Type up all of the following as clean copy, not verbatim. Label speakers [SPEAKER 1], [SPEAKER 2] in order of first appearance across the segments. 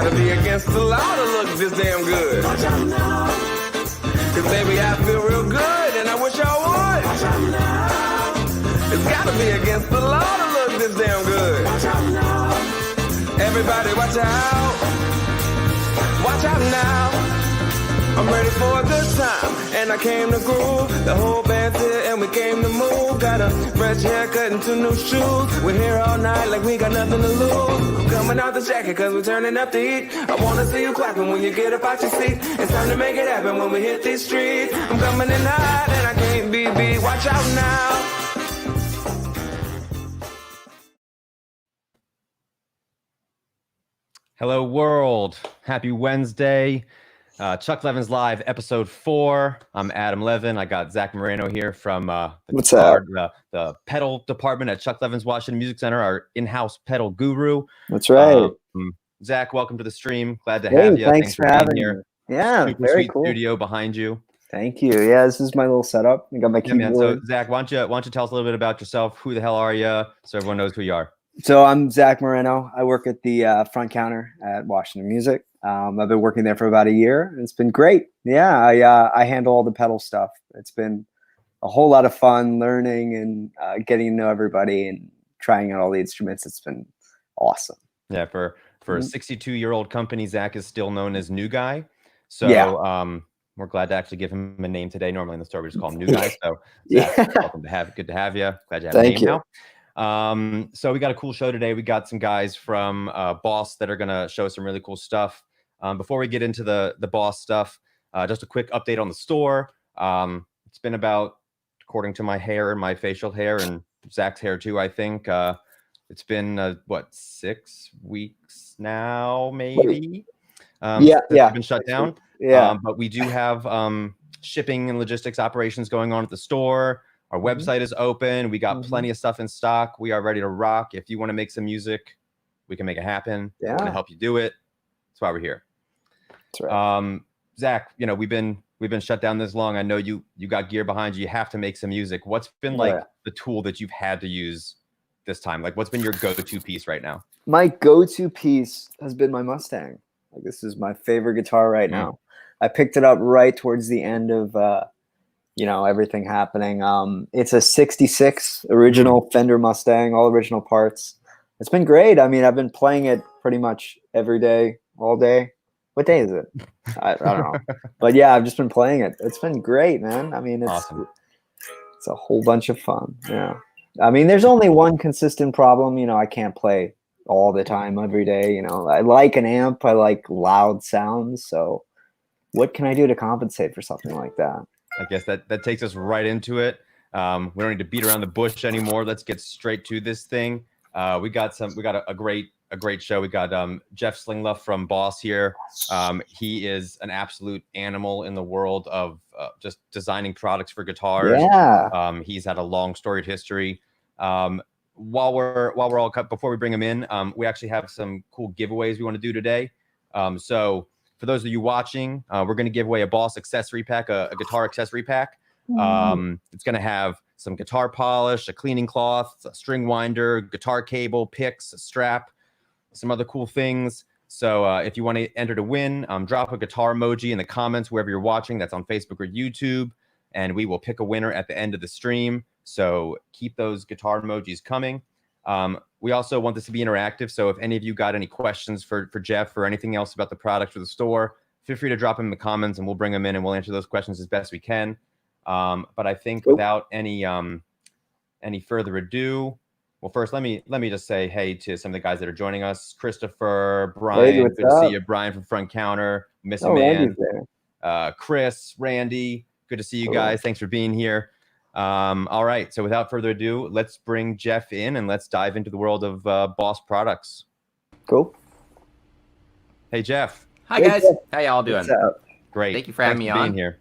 [SPEAKER 1] gotta be against the law to look this damn good. Watch out now. Cause baby, I feel real good and I wish I would. Watch out now. It's gotta be against the law to look this damn good. Watch out now. Everybody watch out. Watch out now. I'm ready for a good time, and I came to groove. The whole band's here, and we came to move. Got a fresh haircut and 2 new shoes. We're here all night like we got nothing to lose. I'm coming out the jacket, cause we're turning up the heat. I wanna see you clapping when you get up out your seat. It's time to make it happen when we hit these streets. I'm coming in hot, and I can't be beat. Watch out now.
[SPEAKER 2] Hello, world. Happy Wednesday. Chuck Levin's Live, episode 4. I'm Adam Levin. I got Zach Moreno here from the pedal department at Chuck Levin's Washington Music Center, our in-house pedal guru.
[SPEAKER 3] That's right.
[SPEAKER 2] Zach, welcome to the stream. Glad to have you.
[SPEAKER 3] Thanks for having me. Yeah,
[SPEAKER 2] Super
[SPEAKER 3] very
[SPEAKER 2] sweet
[SPEAKER 3] cool.
[SPEAKER 2] Studio behind you.
[SPEAKER 3] Thank you. Yeah, this is my little setup. I got my keyboard.
[SPEAKER 2] Man. So, Zach, why don't you tell us a little bit about yourself? Who the hell are you? So everyone knows who you are.
[SPEAKER 3] So I'm Zach Moreno. I work at the front counter at Washington Music. I've been working there for about a year, and it's been great. Yeah, I handle all the pedal stuff. It's been a whole lot of fun learning and getting to know everybody and trying out all the instruments. It's been awesome.
[SPEAKER 2] Yeah, for a 62-year-old company, Zach is still known as New Guy. So we're glad to actually give him a name today. Normally in the store we just call him New Guy. So Zach, good to have you. Glad you have a name now. So we got a cool show today. We got some guys from Boss that are gonna show some really cool stuff. Before we get into the Boss stuff, just a quick update on the store. It's been about, according to my hair and my facial hair and Zach's hair too, I think it's been 6 weeks now, maybe. Been shut down. But we do have shipping and logistics operations going on at the store. Our website is open. We got plenty of stuff in stock. We are ready to rock. If you want to make some music, we can make it happen. Yeah. We're going to help you do it. That's why we're here.
[SPEAKER 3] That's right.
[SPEAKER 2] Zach, we've been shut down this long. I know you got gear behind you. You have to make some music. What's been the tool that you've had to use this time? Like, what's been your go-to piece right now?
[SPEAKER 3] My go-to piece has been my Mustang. Like, this is my favorite guitar right now. I picked it up right towards the end of everything happening. It's a 66 original Fender Mustang, all original parts. It's been great. I mean, I've been playing it pretty much every day, all day. What day is it? I don't know. But yeah, I've just been playing it. It's been great, man. I mean, it's awesome. It's a whole bunch of fun. Yeah. I mean, there's only one consistent problem. I can't play all the time, every day. I like an amp. I like loud sounds. So what can I do to compensate for something like that?
[SPEAKER 2] I guess that takes us right into it. We don't need to beat around the bush anymore. Let's get straight to this thing. We got a great show. We got Jeff Slingluff from Boss here. He is an absolute animal in the world of just designing products for guitars.
[SPEAKER 3] Yeah.
[SPEAKER 2] He's had a long storied history. While we're all cut, before we bring him in, we actually have some cool giveaways we want to do today. So for those of you watching, we're going to give away a Boss accessory pack, a guitar accessory pack. It's going to have some guitar polish, a cleaning cloth, a string winder, guitar cable, picks, a strap, some other cool things. So if you want to enter to win, drop a guitar emoji in the comments wherever you're watching. That's on Facebook or YouTube. And we will pick a winner at the end of the stream. So keep those guitar emojis coming. We also want this to be interactive. So if any of you got any questions for Jeff or anything else about the product or the store, feel free to drop them in the comments and we'll bring them in and we'll answer those questions as best we can. But I think without any further ado, well, first, let me just say hey to some of the guys that are joining us. Christopher, Brian, good to see you. Brian from Front Counter, Miss Man, Chris, Randy, good to see you guys. Thanks for being here. All right, so without further ado, let's bring Jeff in and let's dive into the world of Boss products.
[SPEAKER 3] Cool.
[SPEAKER 2] Hey, Jeff.
[SPEAKER 4] Hi, guys. How y'all doing?
[SPEAKER 2] Great.
[SPEAKER 4] Thank you for having me on.
[SPEAKER 2] Being here.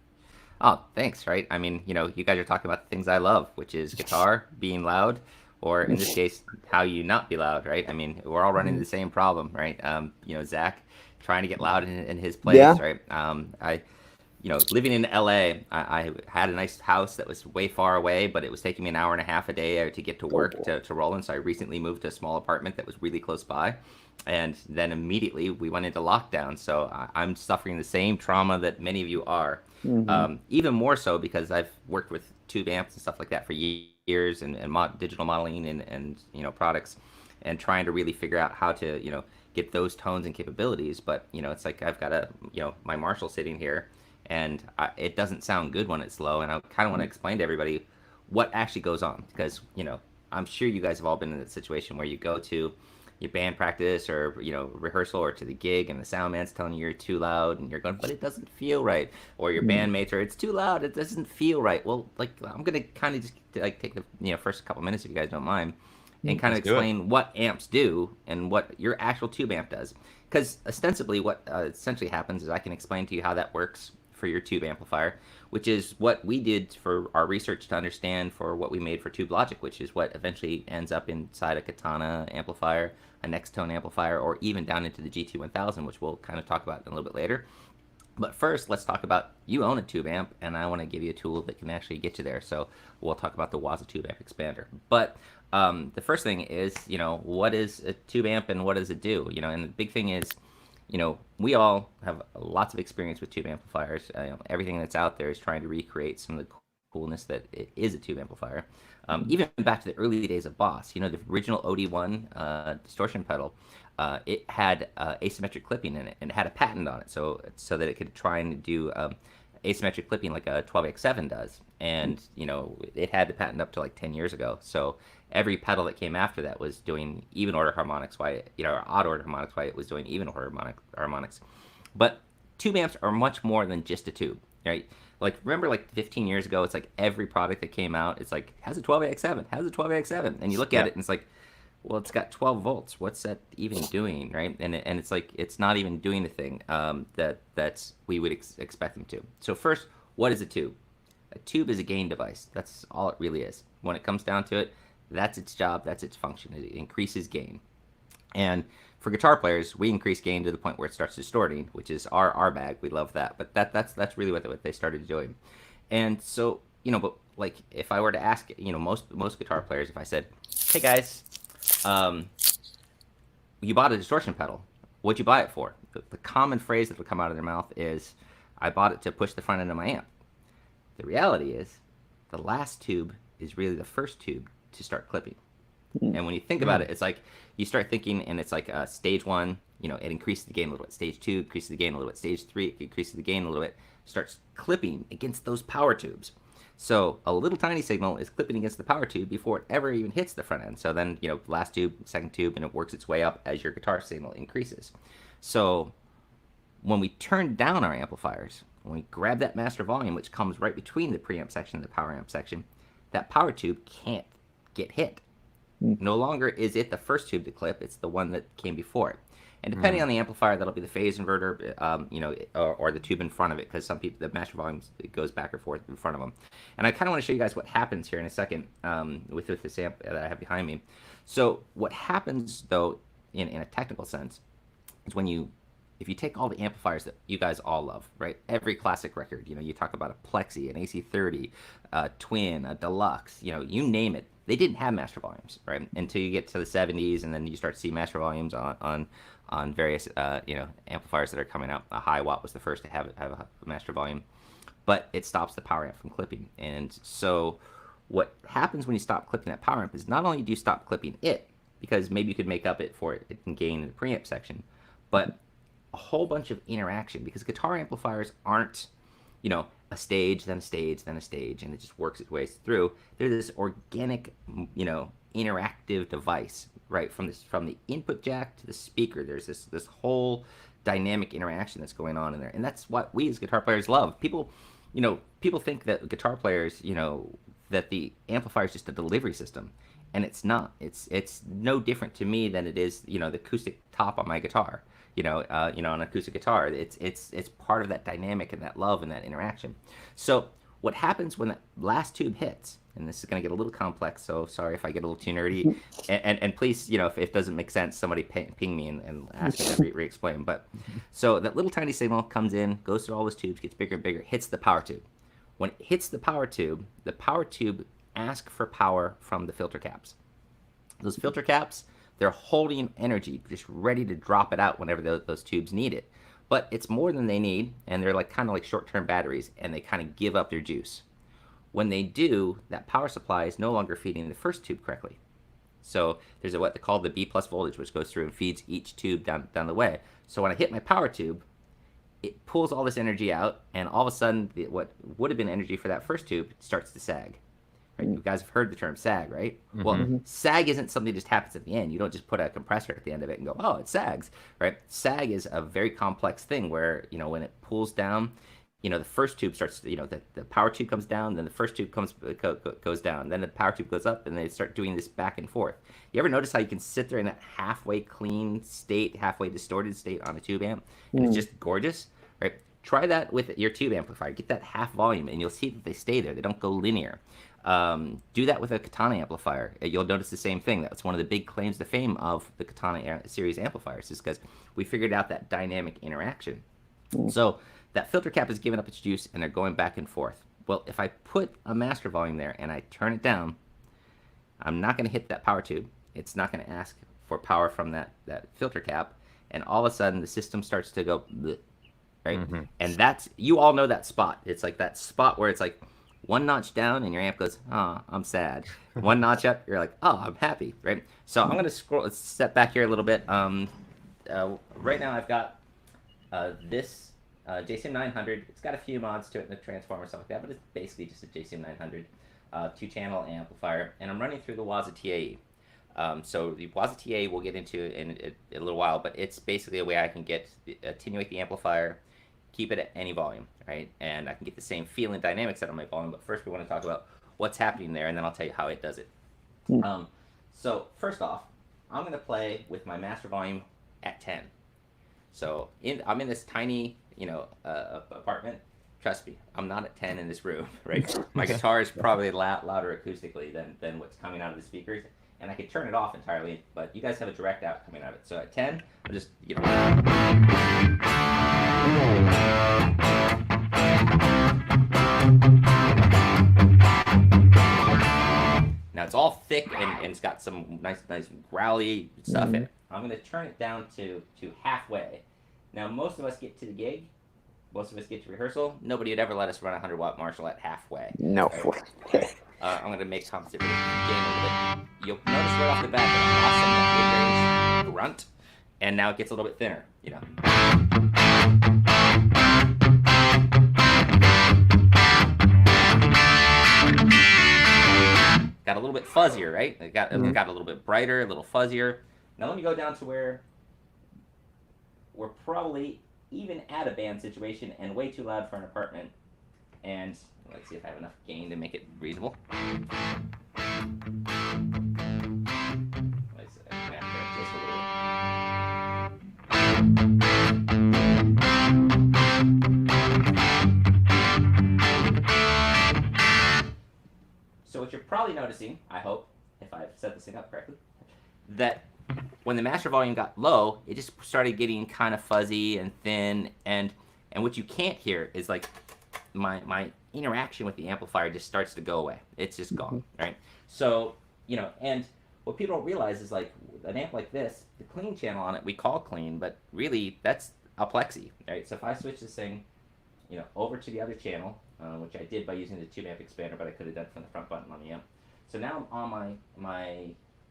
[SPEAKER 4] Oh, thanks. Right. I mean, you guys are talking about the things I love, which is guitar, being loud, or in this case, how you not be loud, right? I mean, we're all running the same problem, right? Zach trying to get loud in his place, right? living in LA, I had a nice house that was way far away, but it was taking me an hour and a half a day to get to work to roll in. So I recently moved to a small apartment that was really close by. And then immediately we went into lockdown. So I'm suffering the same trauma that many of you are. Even more so because I've worked with tube amps and stuff like that for years and digital modeling and products and trying to really figure out how to, get those tones and capabilities. But, it's like I've got my Marshall sitting here and it doesn't sound good when it's low. And I kind of want to explain to everybody what actually goes on because, I'm sure you guys have all been in that situation where you go to your band practice or rehearsal or to the gig and the sound man's telling you you're too loud and you're going, but it doesn't feel right, or your bandmates are, it's too loud, it doesn't feel right. Well, like I'm gonna kind of just like take the first couple minutes if you guys don't mind and kind of explain what amps do and what your actual tube amp does, because ostensibly what essentially happens is I can explain to you how that works for your tube amplifier, which is what we did for our research to understand for what we made for Tube Logic, which is what eventually ends up inside a Katana amplifier, a Next Tone amplifier, or even down into the GT-1000, which we'll kind of talk about a little bit later. But first, let's talk about, you own a tube amp, and I want to give you a tool that can actually get you there. So we'll talk about the Waza tube amp expander. But the first thing is, what is a tube amp and what does it do? And the big thing is, we all have lots of experience with tube amplifiers. Everything that's out there is trying to recreate some of the coolness that it is a tube amplifier. Even back to the early days of Boss, the original OD1 distortion pedal, it had asymmetric clipping in it, and it had a patent on it, so that it could try and do asymmetric clipping like a 12AX7 does. And it had the patent up to like 10 years ago. So every pedal that came after that was doing even order harmonics, or odd order harmonics, it was doing even order harmonics. But tube amps are much more than just a tube, right? Like, remember like 15 years ago, it's like every product that came out, it's like, has a 12AX7, has a 12AX7. And you look at it and it's like, well, it's got 12 volts. What's that even doing, right? And it's like, it's not even doing the thing that we would expect them to. So first, what is a tube? A tube is a gain device. That's all it really is. When it comes down to it, that's its job, that's its function. It increases gain. And for guitar players, we increase gain to the point where it starts distorting, which is our bag. We love that. But that's really what they started doing. And so, but like if I were to ask, most guitar players, if I said, hey guys, you bought a distortion pedal, what'd you buy it for? The common phrase that would come out of their mouth is, I bought it to push the front end of my amp. The reality is, the last tube is really the first tube to start clipping. And when you think about it, it's like you start thinking, and it's like stage one, it increases the gain a little bit. Stage two increases the gain a little bit. Stage three, it increases the gain a little bit. Starts clipping against those power tubes. So a little tiny signal is clipping against the power tube before it ever even hits the front end. So then, last tube, second tube, and it works its way up as your guitar signal increases. So when we turn down our amplifiers, when we grab that master volume, which comes right between the preamp section and the power amp section, that power tube can't get hit. No longer is it the first tube to clip, it's the one that came before it. And depending on the amplifier, that'll be the phase inverter, or the tube in front of it, because some people, the master volume, it goes back or forth in front of them. And I kind of want to show you guys what happens here in a second with this amp that I have behind me. So what happens, though, in a technical sense, is if you take all the amplifiers that you guys all love, right? Every classic record, you talk about a Plexi, an AC30, a Twin, a Deluxe, you name it. They didn't have master volumes, right? Until you get to the 70s, and then you start to see master volumes on various amplifiers that are coming out. A High Watt was the first to have a master volume, but it stops the power amp from clipping. And so what happens when you stop clipping that power amp is not only do you stop clipping it, because maybe you could make up for it in gain in the preamp section, but a whole bunch of interaction, because guitar amplifiers aren't, a stage, then a stage, then a stage, and it just works its way through. They're this organic, interactive device, right? From the input jack to the speaker, there's this whole dynamic interaction that's going on in there, and that's what we as guitar players love. People think that guitar players, that the amplifier is just a delivery system, and it's not. It's no different to me than it is, the acoustic top on my guitar. On an acoustic guitar, it's part of that dynamic and that love and that interaction. So What happens when that last tube hits, and this is going to get a little complex, so sorry if I get a little too nerdy, and please, if it doesn't make sense, somebody ping me and ask me to re-explain. But so that little tiny signal comes in, goes through all those tubes, gets bigger and bigger, hits the power tube. When it hits the power tube asks for power from the filter caps. Those filter caps, they're holding energy, just ready to drop it out whenever those tubes need it. But it's more than they need, and they're kind of like short-term batteries, and they kind of give up their juice. When they do, that power supply is no longer feeding the first tube correctly. So there's what they call the B+ voltage, which goes through and feeds each tube down the way. So when I hit my power tube, it pulls all this energy out, and all of a sudden, what would have been energy for that first tube starts to sag. Right? You guys have heard the term sag, right?
[SPEAKER 2] Mm-hmm.
[SPEAKER 4] Well, sag isn't something that just happens at the end. You don't just put a compressor at the end of it and go, oh, it sags, right? Sag is a very complex thing where, when it pulls down, the first tube starts, the power tube comes down, then the first tube goes down, then the power tube goes up, and they start doing this back and forth. You ever notice how you can sit there in that halfway clean state, halfway distorted state on a tube amp, and it's just gorgeous, right? Try that with your tube amplifier. Get that half volume, and you'll see that they stay there. They don't go linear. Do that with a Katana amplifier. You'll notice the same thing. That's one of the big claims to fame of the Katana series amplifiers, is because we figured out that dynamic interaction. So that filter cap is giving up its juice, and they're going back and forth. Well, if I put a master volume there and I turn it down, I'm not going to hit that power tube. It's not going to ask for power from that filter cap, and all of a sudden the system starts to go bleh, right? Mm-hmm. And that's, you all know that spot. It's like that spot where it's like one notch down and your amp goes, oh, I'm sad. One notch up, you're like, oh, I'm happy, right? So I'm going to step back here a little bit. Right now I've got this JCM900. It's got a few mods to it, the transformer, stuff like that, but it's basically just a JCM900 two-channel amplifier, and I'm running through the Waza TAE. So the Waza TAE we'll get into in a little while, but it's basically a way I can attenuate the amplifier, keep it at any volume, right? And I can get the same feel and dynamics out of my volume, but first we want to talk about what's happening there, and then I'll tell you how it does it. So first off, I'm going to play with my master volume at 10. So I'm in this tiny, apartment. Trust me, I'm not at 10 in this room, right? My guitar is probably louder acoustically than what's coming out of the speakers, and I could turn it off entirely, but you guys have a direct out coming out of it. So at 10, I'm just, Now it's all thick and it's got some nice growly stuff in it. I'm going to turn it down to halfway. Now most of us get to the gig, most of us get to rehearsal. Nobody would ever let us run a 100-watt Marshall at halfway.
[SPEAKER 3] No.
[SPEAKER 4] Right? I'm going to make compensate for the gain a little bit. You'll notice right off the bat that awesome mid-range grunt, and now it gets a little bit thinner, Got a little bit fuzzier, right? It got a little bit brighter, a little fuzzier. Now let me go down to where we're probably even at a band situation and way too loud for an apartment. And let's see if I have enough gain to make it reasonable. Let's just a little. So what you're probably noticing, I hope, if I've set this thing up correctly, that when the master volume got low, it just started getting kind of fuzzy and thin, and what you can't hear is like my interaction with the amplifier just starts to go away. It's just gone, right? So, and what people don't realize is like an amp like this, the clean channel on it we call clean, but really that's a plexi, right? So if I switch this thing, over to the other channel, which I did by using the tube amp expander, but I could have done from the front button on the amp. So now I'm on my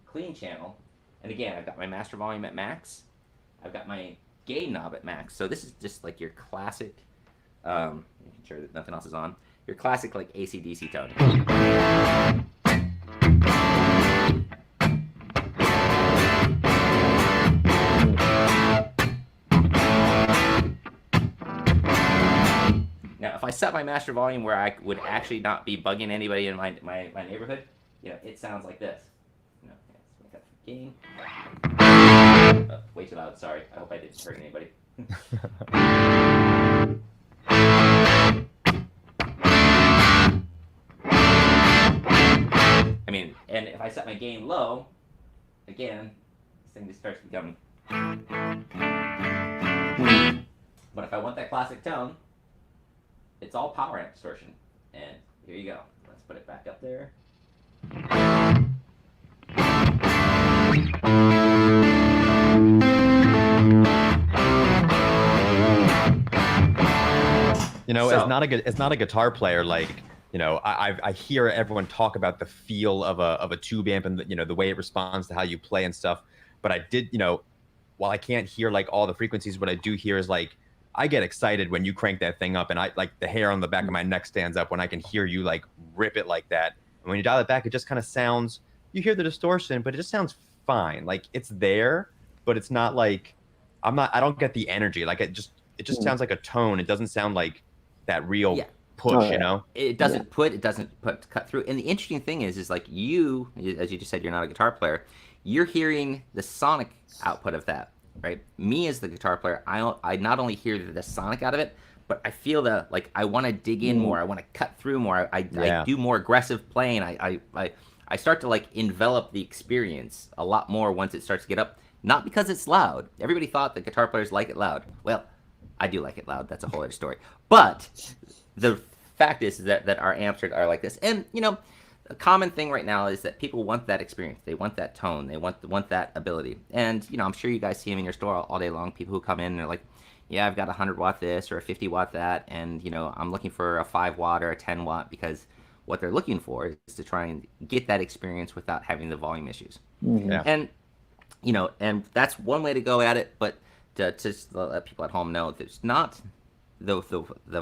[SPEAKER 4] clean channel, and again, I've got my master volume at max. I've got my gain knob at max. So this is just like your classic, making sure that nothing else is on, your classic like AC/DC tone. Now, if I set my master volume where I would actually not be bugging anybody in my neighborhood, it sounds like this. Let's make up the gain. Oh, way too loud, sorry. I hope I didn't hurt anybody. I mean, and if I set my gain low, again, this thing just starts becoming. But if I want that classic tone, it's all power amp distortion. And here you go. Let's put it back up there.
[SPEAKER 2] You know,
[SPEAKER 4] So-
[SPEAKER 2] as not a guitar player, like, you know, I hear everyone talk about the feel of a tube amp and you know the way it responds to how you play and stuff. But I did, you know, while I can't hear like all the frequencies, what I do hear is like I get excited when you crank that thing up, and I like the hair on the back of my neck stands up when I can hear you like rip it like that. And when you dial it back, it just kind of sounds. You hear the distortion, but it just sounds fine. Like it's there, but it's not like I don't get the energy. Like it just sounds like a tone. It doesn't sound like that real push,
[SPEAKER 3] Oh, yeah.
[SPEAKER 2] you know?
[SPEAKER 4] It doesn't cut through. And the interesting thing is like you, as you just said, you're not a guitar player. You're hearing the sonic output of that, right? Me as the guitar player, I not only hear the sonic out of it, but I feel the like I want to dig in more. I want to cut through more. I do more aggressive playing. I start to like envelop the experience a lot more once it starts to get up. Not because it's loud. Everybody thought that guitar players like it loud. Well, I do like it loud. That's a whole other story. But the fact is that our amps are like this. And, you know, a common thing right now is that people want that experience. They want that tone. They want that ability. And, you know, I'm sure you guys see them in your store all day long. People who come in and are like, yeah, I've got a 100-watt this or a 50-watt that. And, you know, I'm looking for a 5-watt or a 10-watt because what they're looking for is to try and get that experience without having the volume issues.
[SPEAKER 2] Yeah.
[SPEAKER 4] And, you know, and that's one way to go at it. But to let people at home know, there's not the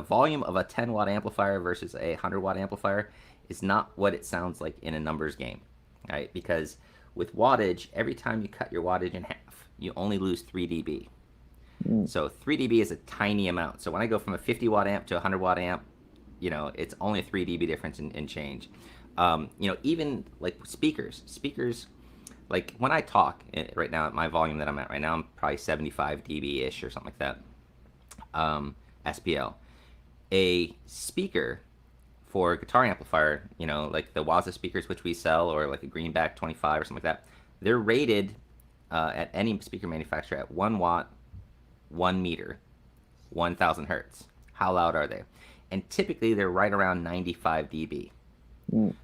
[SPEAKER 4] volume of a 10-watt amplifier versus a 100-watt amplifier is not what it sounds like in a numbers game, right? Because with wattage, every time you cut your wattage in half, you only lose 3 dB. So 3 dB is a tiny amount. So when I go from a 50-watt amp to a 100-watt amp, you know, it's only a 3 dB difference in change. You know, even like speakers, like when I talk right now at my volume that I'm at right now, I'm probably 75 dB-ish or something like that, SPL. A speaker for a guitar amplifier, you know, like the Waza speakers which we sell, or like a Greenback 25 or something like that, they're rated at any speaker manufacturer at 1 watt, 1 meter, 1000 hertz. How loud are they? And typically they're right around 95 dB.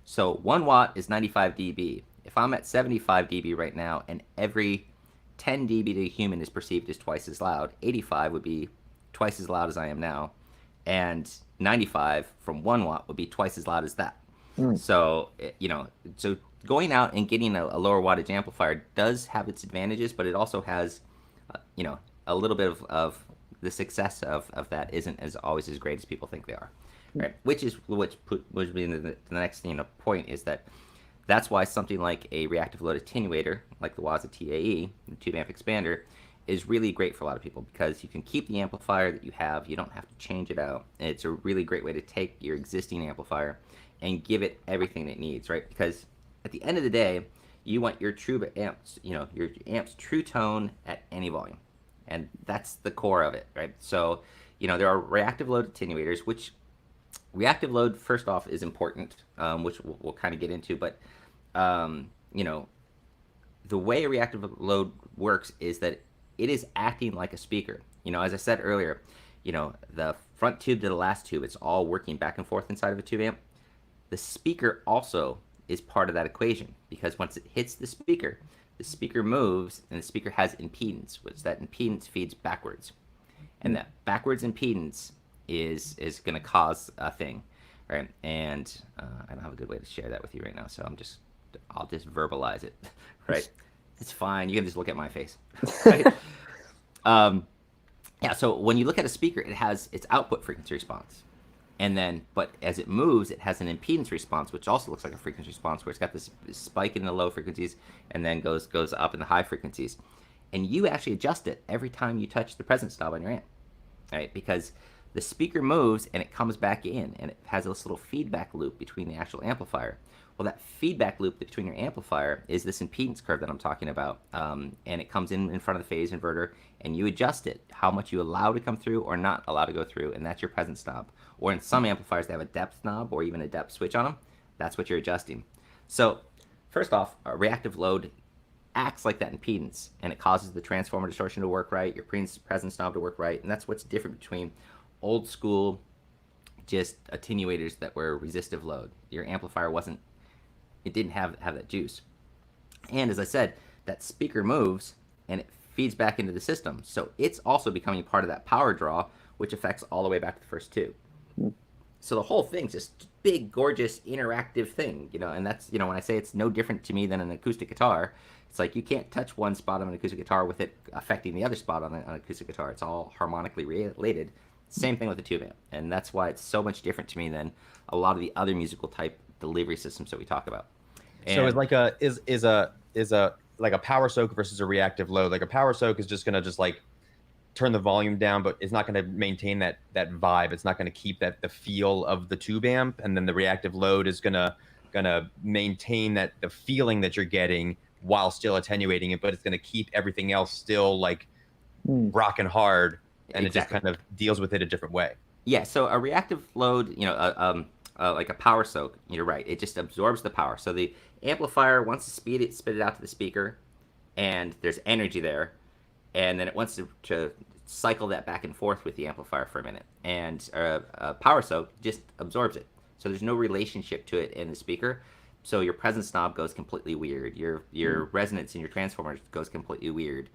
[SPEAKER 4] So 1 watt is 95 dB. If I'm at 75 dB right now and every 10 dB to a human is perceived as twice as loud, 85 would be twice as loud as I am now, and 95 from 1 watt would be twice as loud as that. So, you know, so going out and getting a lower wattage amplifier does have its advantages, but it also has, you know, a little bit of the success of that isn't as always as great as people think they are, right? Which would be the next, you know, point is that's why something like a reactive load attenuator, like the Waza TAE, the tube amp expander, is really great for a lot of people because you can keep the amplifier that you have. You don't have to change it out. And it's a really great way to take your existing amplifier and give it everything it needs, right? Because at the end of the day, you want your true amps, you know, your amp's true tone at any volume. And that's the core of it, right? So, you know, there are reactive load attenuators, which reactive load, first off, is important, which we'll kind of get into. But, you know, the way a reactive load works is that it is acting like a speaker. You know, as I said earlier, you know, the front tube to the last tube, it's all working back and forth inside of a tube amp. The speaker also is part of that equation because once it hits the speaker moves and the speaker has impedance, which that impedance feeds backwards. And that backwards impedance is going to cause a thing, right? And I don't have a good way to share that with you right now, so I'll just verbalize it, right? It's fine. You can just look at my face, right? Yeah, so when you look at a speaker, it has its output frequency response. And then, but as it moves, it has an impedance response, which also looks like a frequency response, where it's got this spike in the low frequencies and then goes up in the high frequencies. And you actually adjust it every time you touch the presence knob on your amp, right? Because the speaker moves and it comes back in, and it has this little feedback loop between the actual amplifier. Well, that feedback loop between your amplifier is this impedance curve that I'm talking about, and it comes in front of the phase inverter, and you adjust it, how much you allow to come through or not allow to go through, and that's your presence knob. Or in some amplifiers, they have a depth knob or even a depth switch on them. That's what you're adjusting. So first off, a reactive load acts like that impedance, and it causes the transformer distortion to work right, your presence knob to work right, and that's what's different between old school just attenuators that were resistive load. Your amplifier didn't have that juice. And as I said, that speaker moves and it feeds back into the system, so it's also becoming part of that power draw, which affects all the way back to the first two. So the whole thing's just big, gorgeous, interactive thing, and that's, when I say it's no different to me than an acoustic guitar, it's like you can't touch one spot on an acoustic guitar with it affecting the other spot on an acoustic guitar. It's all harmonically related. Same thing with the tube amp, and that's why it's so much different to me than a lot of the other musical type delivery systems that we talk about. And
[SPEAKER 2] so it's like like a power soak versus a reactive load. Like a power soak is just gonna turn the volume down, but it's not going to maintain that vibe. It's not going to keep the feel of the tube amp. And then the reactive load is gonna maintain the feeling that you're getting while still attenuating it, but it's going to keep everything else still rocking hard, and It just kind of deals with it a different way.
[SPEAKER 4] Yeah. So a reactive load, like a power soak, you're right. It just absorbs the power. So the amplifier wants to spit it out to the speaker, and there's energy there. And then it wants to cycle that back and forth with the amplifier for a minute. And a power soak just absorbs it. So there's no relationship to it in the speaker. So your presence knob goes completely weird. Your resonance in your transformer goes completely weird.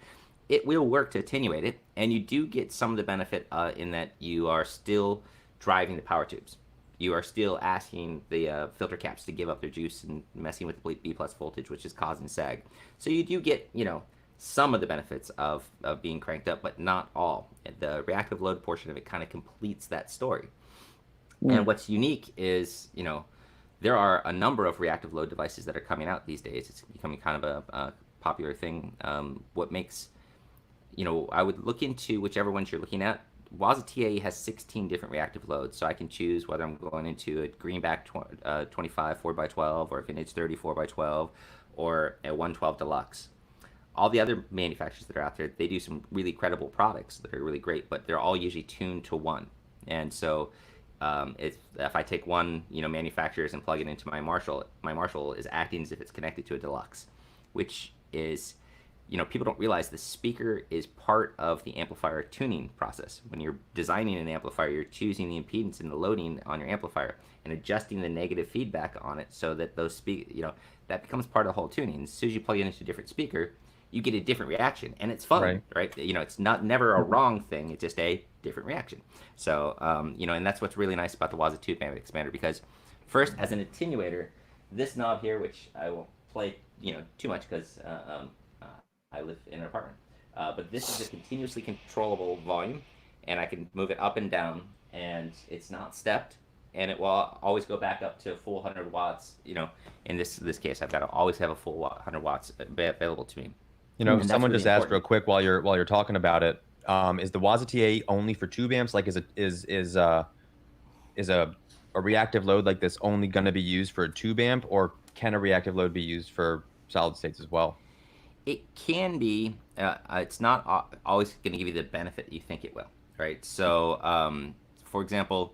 [SPEAKER 4] It will work to attenuate it, and you do get some of the benefit in that you are still driving the power tubes. You are still asking the filter caps to give up their juice and messing with the B+ voltage, which is causing sag. So you do get, some of the benefits of being cranked up, but not all. The reactive load portion of it kind of completes that story. And what's unique is, there are a number of reactive load devices that are coming out these days. It's becoming kind of a popular thing. What makes, I would look into whichever ones you're looking at. Waza TAE has 16 different reactive loads, so I can choose whether I'm going into a greenback 25 4x12, or a vintage 30 4x12, or a 112 deluxe. All the other manufacturers that are out there, they do some really credible products that are really great, but they're all usually tuned to one. And so if I take one, manufacturers and plug it into my Marshall is acting as if it's connected to a deluxe, which is, people don't realize the speaker is part of the amplifier tuning process. When you're designing an amplifier, you're choosing the impedance and the loading on your amplifier and adjusting the negative feedback on it so that that becomes part of the whole tuning. As soon as you plug it into a different speaker, you get a different reaction, and it's fun, right? It's never a wrong thing. It's just a different reaction. So, and that's what's really nice about the Waza tube amp expander, because first, as an attenuator, this knob here, which I won't play, too much because I live in an apartment, but this is a continuously controllable volume, and I can move it up and down, and it's not stepped, and it will always go back up to full 100 watts. In this case, I've got to always have a full 100 watts available to me.
[SPEAKER 2] Someone just asked real quick while you're talking about it. Is the Waza TAE only for tube amps? Like, is a reactive load like this only going to be used for a tube amp, or can a reactive load be used for solid states as well?
[SPEAKER 4] It can be. It's not always going to give you the benefit you think it will, right? So, for example,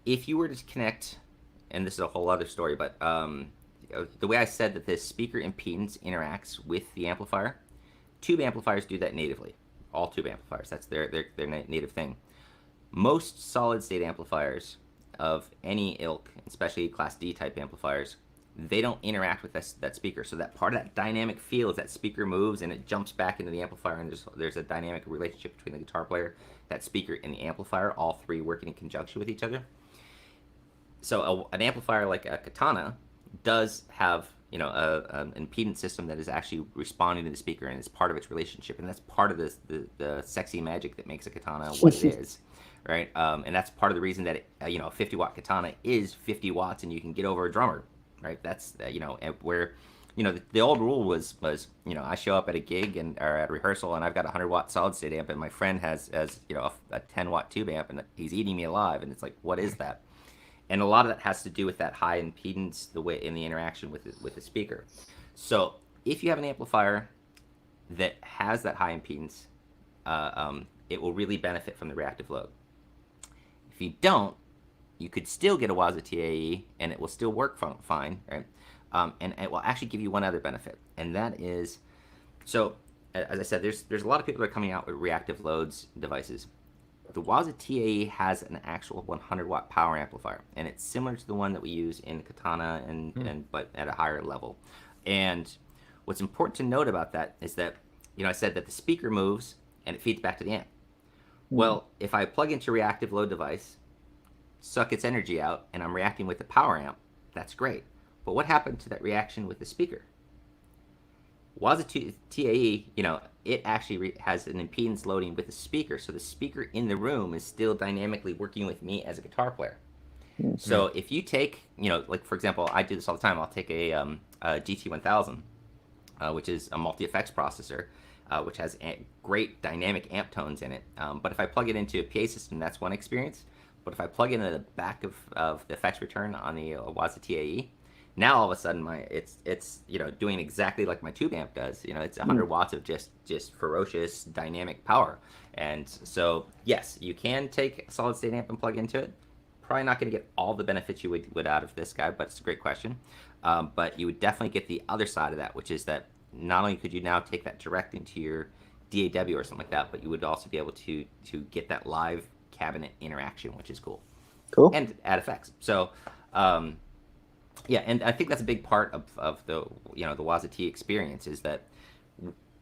[SPEAKER 4] if you were to connect, and this is a whole other story, but the way I said that the speaker impedance interacts with the amplifier, tube amplifiers do that natively. All tube amplifiers, that's their native thing. Most solid state amplifiers of any ilk, especially Class D type amplifiers, they don't interact with that speaker. So that part of that dynamic feel is that speaker moves and it jumps back into the amplifier, and there's a dynamic relationship between the guitar player, that speaker, and the amplifier, all three working in conjunction with each other. So an amplifier like a Katana does have an impedance system that is actually responding to the speaker, and it's part of its relationship, and that's part of the sexy magic that makes a Katana what it is, right? And that's part of the reason that a 50 watt Katana is 50 watts, and you can get over a drummer, right? That's where the old rule was I show up at a gig or at a rehearsal, and I've got a 100 watt solid state amp, and my friend has a 10 watt tube amp, and he's eating me alive, and it's like, what is that? And a lot of that has to do with that high impedance, the way in the interaction with the speaker. So if you have an amplifier that has that high impedance, it will really benefit from the reactive load. If you don't, you could still get a Waza TAE and it will still work fine, right? And it will actually give you one other benefit, and that is, so as I said, there's a lot of people that are coming out with reactive loads devices. The Waza TAE has an actual 100-watt power amplifier, and it's similar to the one that we use in Katana and but at a higher level. And what's important to note about that is that, I said that the speaker moves and it feeds back to the amp. Well, if I plug into a reactive load device, suck its energy out, and I'm reacting with the power amp, that's great. But what happened to that reaction with the speaker? Waza TAE, it actually has an impedance loading with the speaker, so the speaker in the room is still dynamically working with me as a guitar player. So if you take, like for example, I do this all the time. I'll take a GT-1000, which is a multi-effects processor, which has great dynamic amp tones in it. But if I plug it into a PA system, that's one experience. But if I plug it into the back of the effects return on the Waza TAE, now all of a sudden it's doing exactly like my tube amp does. It's 100 watts of just ferocious dynamic power. And so yes, you can take a solid state amp and plug into it. Probably not going to get all the benefits you would out of this guy, but it's a great question. But you would definitely get the other side of that, which is that not only could you now take that direct into your DAW or something like that, but you would also be able to get that live cabinet interaction, which is cool. And add effects. So yeah, and I think that's a big part of the the Waza TAE experience, is that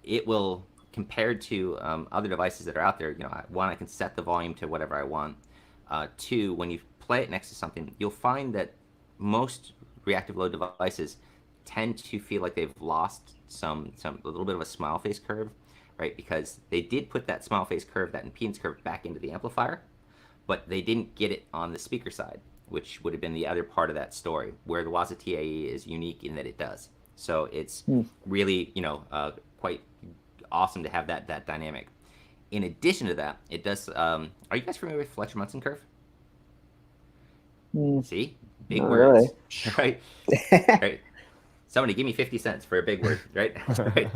[SPEAKER 4] it will, compared to other devices that are out there, one, I can set the volume to whatever I want. Two, when you play it next to something, you'll find that most reactive load devices tend to feel like they've lost a little bit of a smile face curve, right? Because they did put that smile face curve, that impedance curve, back into the amplifier, but they didn't get it on the speaker side, which would have been the other part of that story, where the Waza TAE is unique in that it does. So it's really, quite awesome to have that dynamic. In addition to that, it does. Are you guys familiar with Fletcher-Munson curve? See, big words, really. Right? Right. Somebody give me 50 cents for a big word, right? Right.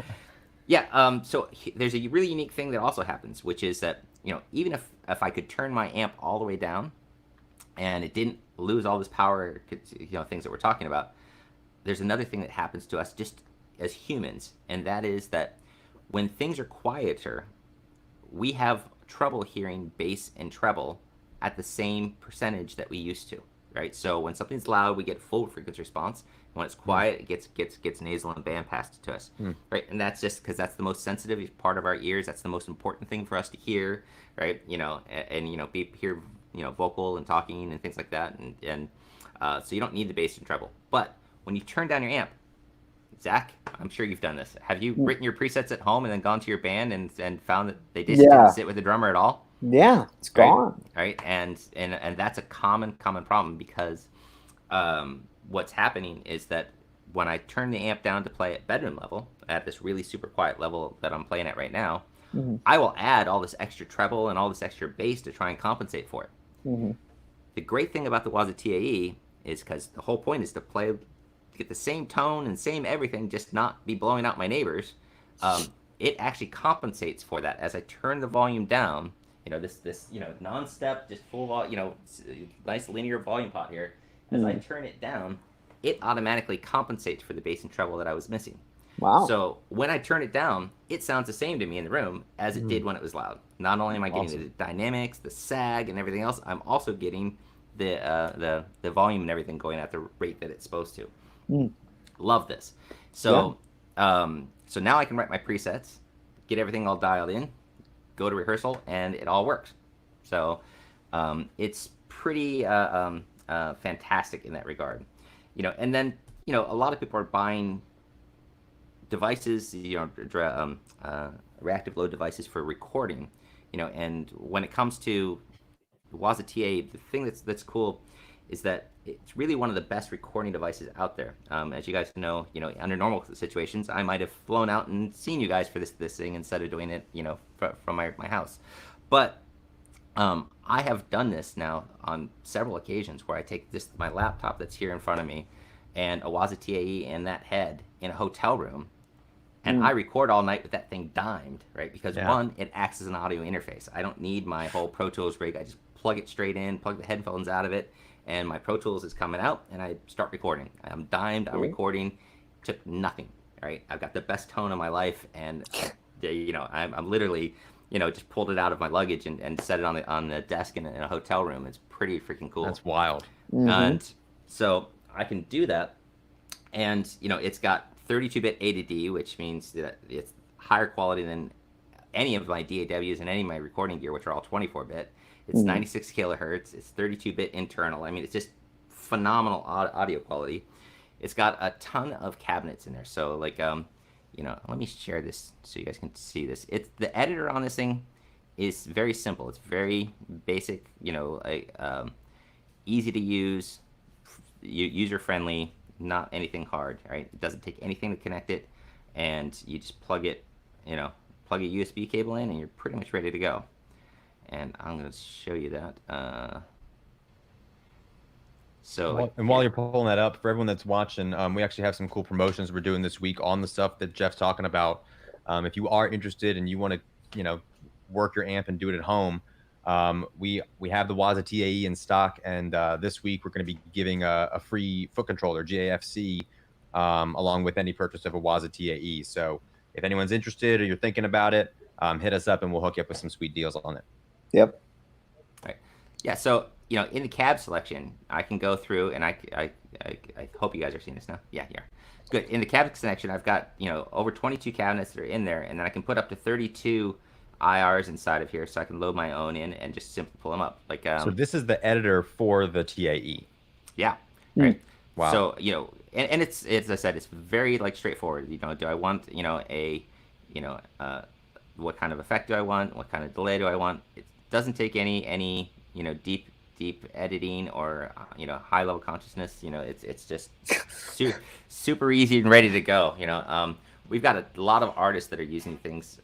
[SPEAKER 4] Yeah. So there's a really unique thing that also happens, which is that even if I could turn my amp all the way down, and it didn't lose all this power, things that we're talking about, there's another thing that happens to us just as humans, and that is that when things are quieter, we have trouble hearing bass and treble at the same percentage that we used to, right? So when something's loud, we get full frequency response. When it's quiet, it gets nasal and band passed to us, right? And that's just because that's the most sensitive part of our ears. That's the most important thing for us to hear, right? And hear vocal and talking and things like that, and so you don't need the bass and treble. But when you turn down your amp, Zach, I'm sure you've done this. Have you written your presets at home and then gone to your band and found that they just didn't sit with the drummer at all?
[SPEAKER 3] Yeah, it's gone.
[SPEAKER 4] Right, and that's a common problem, because what's happening is that when I turn the amp down to play at bedroom level, at this really super quiet level that I'm playing at right now, I will add all this extra treble and all this extra bass to try and compensate for it. The great thing about the Waza TAE is, because the whole point is to get the same tone and same everything, just not be blowing out my neighbors. It actually compensates for that as I turn the volume down. This non-step, just full volume, nice linear volume pot here. As I turn it down, it automatically compensates for the bass and treble that I was missing.
[SPEAKER 3] Wow.
[SPEAKER 4] So when I turn it down, it sounds the same to me in the room as it did when it was loud. Not only am I getting the dynamics, the sag, and everything else, I'm also getting the volume and everything going at the rate that it's supposed to. Love this. So so now I can write my presets, get everything all dialed in, go to rehearsal, and it all works. So it's pretty fantastic in that regard. And then a lot of people are buying devices, reactive load devices for recording, and when it comes to the Waza TAE, the thing that's cool is that it's really one of the best recording devices out there. As you guys know, under normal situations, I might have flown out and seen you guys for this thing instead of doing it, from my house. But I have done this now on several occasions, where I take my laptop that's here in front of me and a Waza TAE and that head in a hotel room, and I record all night with that thing dimed, right? Because one, it acts as an audio interface. I don't need my whole Pro Tools rig. I just plug it straight in, plug the headphones out of it, and my Pro Tools is coming out, and I start recording. I'm dimed. I'm recording. Took nothing. Right. I've got the best tone of my life, and I'm literally, just pulled it out of my luggage and set it on the desk in a hotel room. It's pretty freaking cool.
[SPEAKER 2] That's wild.
[SPEAKER 3] Mm-hmm.
[SPEAKER 4] And so I can do that, and it's got 32-bit A to D, which means that it's higher quality than any of my DAWs and any of my recording gear, which are all 24-bit. It's 96 kilohertz. It's 32-bit internal. I mean, it's just phenomenal audio quality. It's got a ton of cabinets in there. So like, let me share this so you guys can see this. It's the editor on this thing is very simple. It's very basic, easy to use, user friendly, not anything hard, right? It doesn't take anything to connect it, and you just plug it, plug a USB cable in, and you're pretty much ready to go. And I'm going to show you that.
[SPEAKER 2] While you're pulling that up, for everyone that's watching, we actually have some cool promotions we're doing this week on the stuff that Jeff's talking about. If you are interested and you want to, work your amp and do it at home, we have the Waza TAE in stock, and this week we're going to be giving a free foot controller, GAFC, along with any purchase of a Waza TAE. So if anyone's interested or you're thinking about it, hit us up and we'll hook you up with some sweet deals on it.
[SPEAKER 3] Yep.
[SPEAKER 4] Right. Yeah. So in the cab selection, I can go through, and I hope you guys are seeing this now. Yeah, yeah. Good. In the cab selection, I've got over 22 cabinets that are in there, and then I can put up to 32 IRs inside of here, so I can load my own in and just simply pull them up. Like
[SPEAKER 2] so this is the editor for the TAE.
[SPEAKER 4] Yeah. Right.
[SPEAKER 2] Wow.
[SPEAKER 4] So and it's as I said, it's very straightforward. Do I want what kind of effect do I want? What kind of delay do I want? It doesn't take any deep editing or high level consciousness. It's just super easy and ready to go. We've got a lot of artists that are using things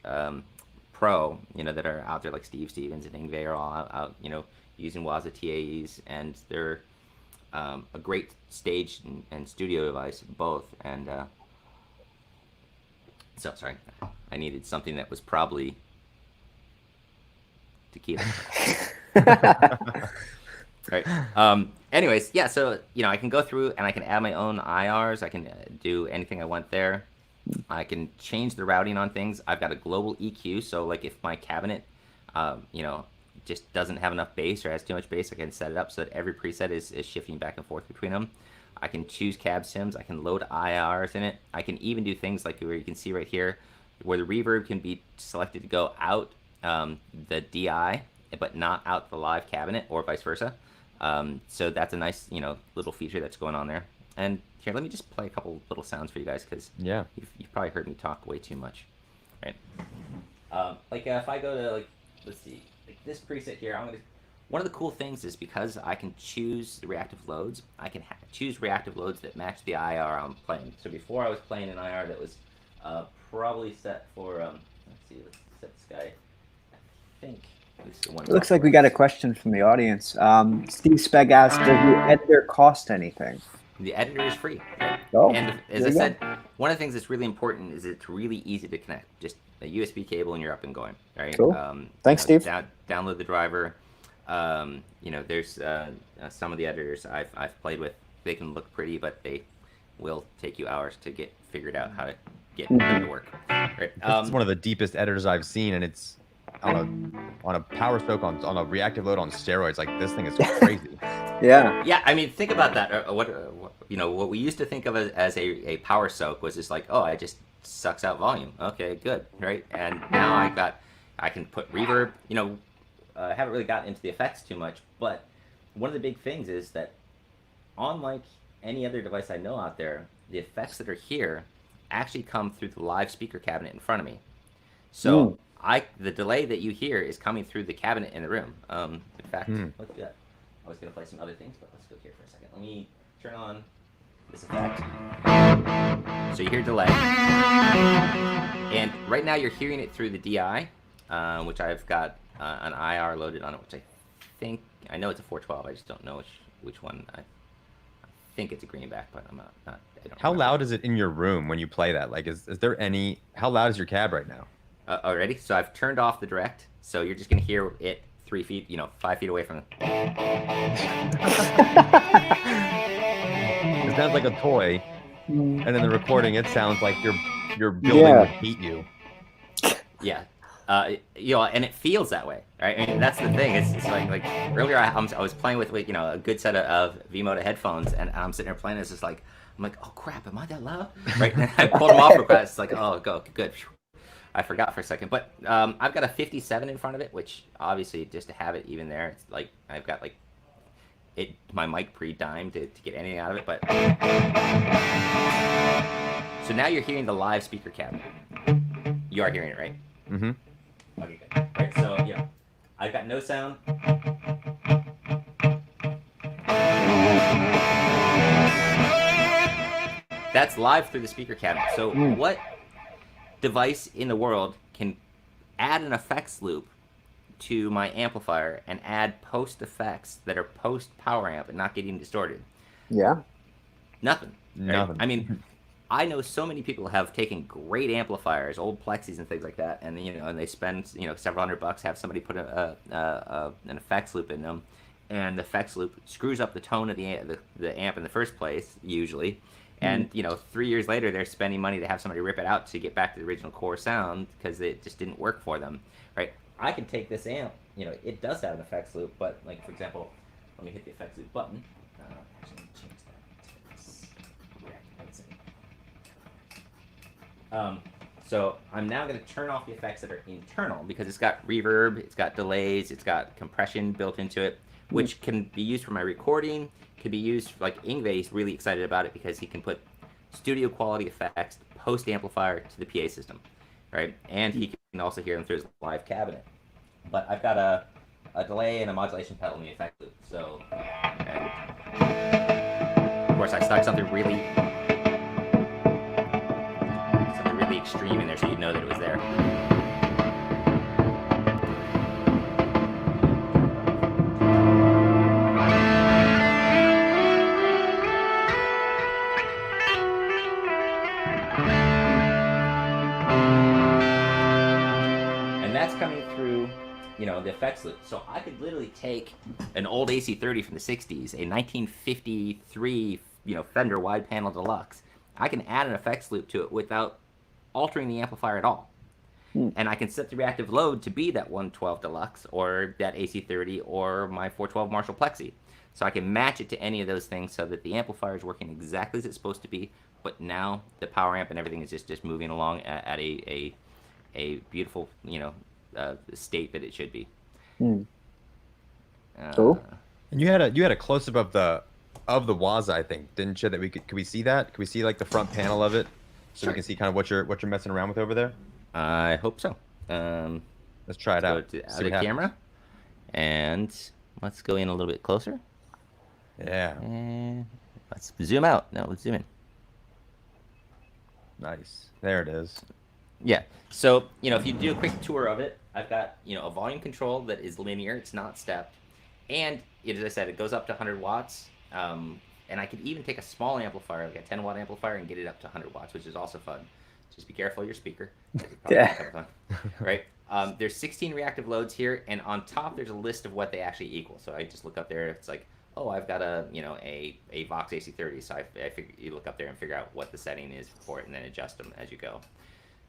[SPEAKER 4] pro, that are out there, like Steve Stevens and Ingve are all out using Waza TAEs, and they're a great stage and studio device both. And so sorry, I needed something that was probably tequila. Right. Anyways, yeah. So I can go through and I can add my own IRs. I can do anything I want there. I can change the routing on things. I've got a global EQ, so like if my cabinet, just doesn't have enough bass or has too much bass, I can set it up so that every preset is shifting back and forth between them. I can choose cab sims. I can load IRs in it. I can even do things like where you can see right here, where the reverb can be selected to go out the DI, but not out the live cabinet, or vice versa. So that's a nice, little feature that's going on there. And here, let me just play a couple little sounds for you guys, because you've probably heard me talk way too much, right? If I go to let's see, this preset here, one of the cool things is because I can choose the reactive loads, I can choose reactive loads that match the IR I'm playing. So before I was playing an IR that was probably set for, let's set this guy, I think.
[SPEAKER 3] It looks like we got a question from the audience. Steve Speg asked, does the editor cost anything?
[SPEAKER 4] The editor is free. Right?
[SPEAKER 3] Oh,
[SPEAKER 4] and as I said, one of the things that's really important is it's really easy to connect. Just a USB cable and you're up and going. Right?
[SPEAKER 3] Cool. Thanks, Steve.
[SPEAKER 4] Download the driver. There's some of the editors I've played with. They can look pretty, but they will take you hours to get figured out how to get them to work. Right?
[SPEAKER 2] It's one of the deepest editors I've seen, and it's on a power soak on a reactive load on steroids. Like, this thing is crazy.
[SPEAKER 4] Yeah. I mean, think about that. What we used to think of as a power soak was just like, oh, it just sucks out volume. Okay, good, right? And now I can put reverb. I haven't really gotten into the effects too much, but one of the big things is that, unlike any other device I know out there, the effects that are here actually come through the live speaker cabinet in front of me. So the delay that you hear is coming through the cabinet in the room. In fact, let's do that. I was going to play some other things, but let's go here for a second. Let me turn on this effect. So you hear delay. And right now you're hearing it through the DI, which I've got an IR loaded on it, which I know it's a 412. I just don't know which one. I think it's a greenback, but I'm not I don't
[SPEAKER 2] How
[SPEAKER 4] remember.
[SPEAKER 2] loud is it in your room when you play that? Like, is there how loud is your cab right now?
[SPEAKER 4] Already? So I've turned off the direct, so you're just going to hear it 3 feet, 5 feet away from them.
[SPEAKER 2] It sounds like a toy, and in the recording, it sounds like your building
[SPEAKER 3] Yeah.
[SPEAKER 2] would hate you.
[SPEAKER 4] Yeah. And it feels that way, right? I mean, that's the thing. It's like earlier I was playing with a good set of V-Moda headphones, and I'm sitting there playing. It's just like I'm like, oh crap, am I that loud? Right? And I pulled them off real fast. It's like, oh, go good. I forgot for a second, but I've got a 57 in front of it, which obviously just to have it even there, it's like I've got like my mic pre-dimed to get anything out of it. But so now you're hearing the live speaker cabinet. You are hearing it, right?
[SPEAKER 2] Mm-hmm.
[SPEAKER 4] Okay, good. Right, so I've got no sound. That's live through the speaker cabinet. So what device in the world can add an effects loop to my amplifier and add post effects that are post power amp and not getting distorted?
[SPEAKER 3] Yeah.
[SPEAKER 4] Nothing. Right?
[SPEAKER 2] Nothing.
[SPEAKER 4] I mean, I know so many people have taken great amplifiers, old plexis and things like that, and and they spend several $100, have somebody put an effects loop in them, and the effects loop screws up the tone of the amp in the first place usually, and 3 years later they're spending money to have somebody rip it out to get back to the original core sound because it just didn't work for them, right? I can take this amp, it does have an effects loop, but like for example, let me hit the effects loop button. Actually, let me change that to this. So I'm now going to turn off the effects that are internal because it's got reverb, it's got delays, it's got compression built into it, which can be used for my recording, can be used, like Ingve's really excited about it because he can put studio quality effects post amplifier to the PA system, right? And he can also hear them through his live cabinet. But I've got a delay and a modulation pedal in the effect loop. So, and of course I stuck something really extreme in there so you'd know that it was there. And that's coming through, the effects loop. So I could literally take an old AC30 from the 60s, a 1953, Fender wide panel deluxe. I can add an effects loop to it without altering the amplifier at all. And I can set the reactive load to be that 112 Deluxe or that AC30 or my 412 Marshall Plexi. So I can match it to any of those things so that the amplifier is working exactly as it's supposed to be, but now the power amp and everything is just moving along at a beautiful, state that it should be.
[SPEAKER 3] Cool.
[SPEAKER 2] And you had a close up of the Waza, I think, didn't you? That could we see that? Could we see like the front panel of it? So we can see kind of what you're messing around with over there.
[SPEAKER 4] I hope so.
[SPEAKER 2] Let's try it out.
[SPEAKER 4] Go to the camera, and let's go in a little bit closer.
[SPEAKER 2] Yeah.
[SPEAKER 4] And let's zoom out. No, let's zoom in.
[SPEAKER 2] Nice. There it is.
[SPEAKER 4] Yeah. So if you do a quick tour of it, I've got a volume control that is linear. It's not stepped, and as I said, it goes up to 100 watts. And I could even take a small amplifier, like a 10-watt amplifier, and get it up to 100 watts, which is also fun. Just be careful of your speaker.
[SPEAKER 3] Yeah.
[SPEAKER 4] Right? There's 16 reactive loads here, and on top there's a list of what they actually equal. So I just look up there. It's like, oh, I've got a Vox AC30. So I figure you look up there and figure out what the setting is for it, and then adjust them as you go.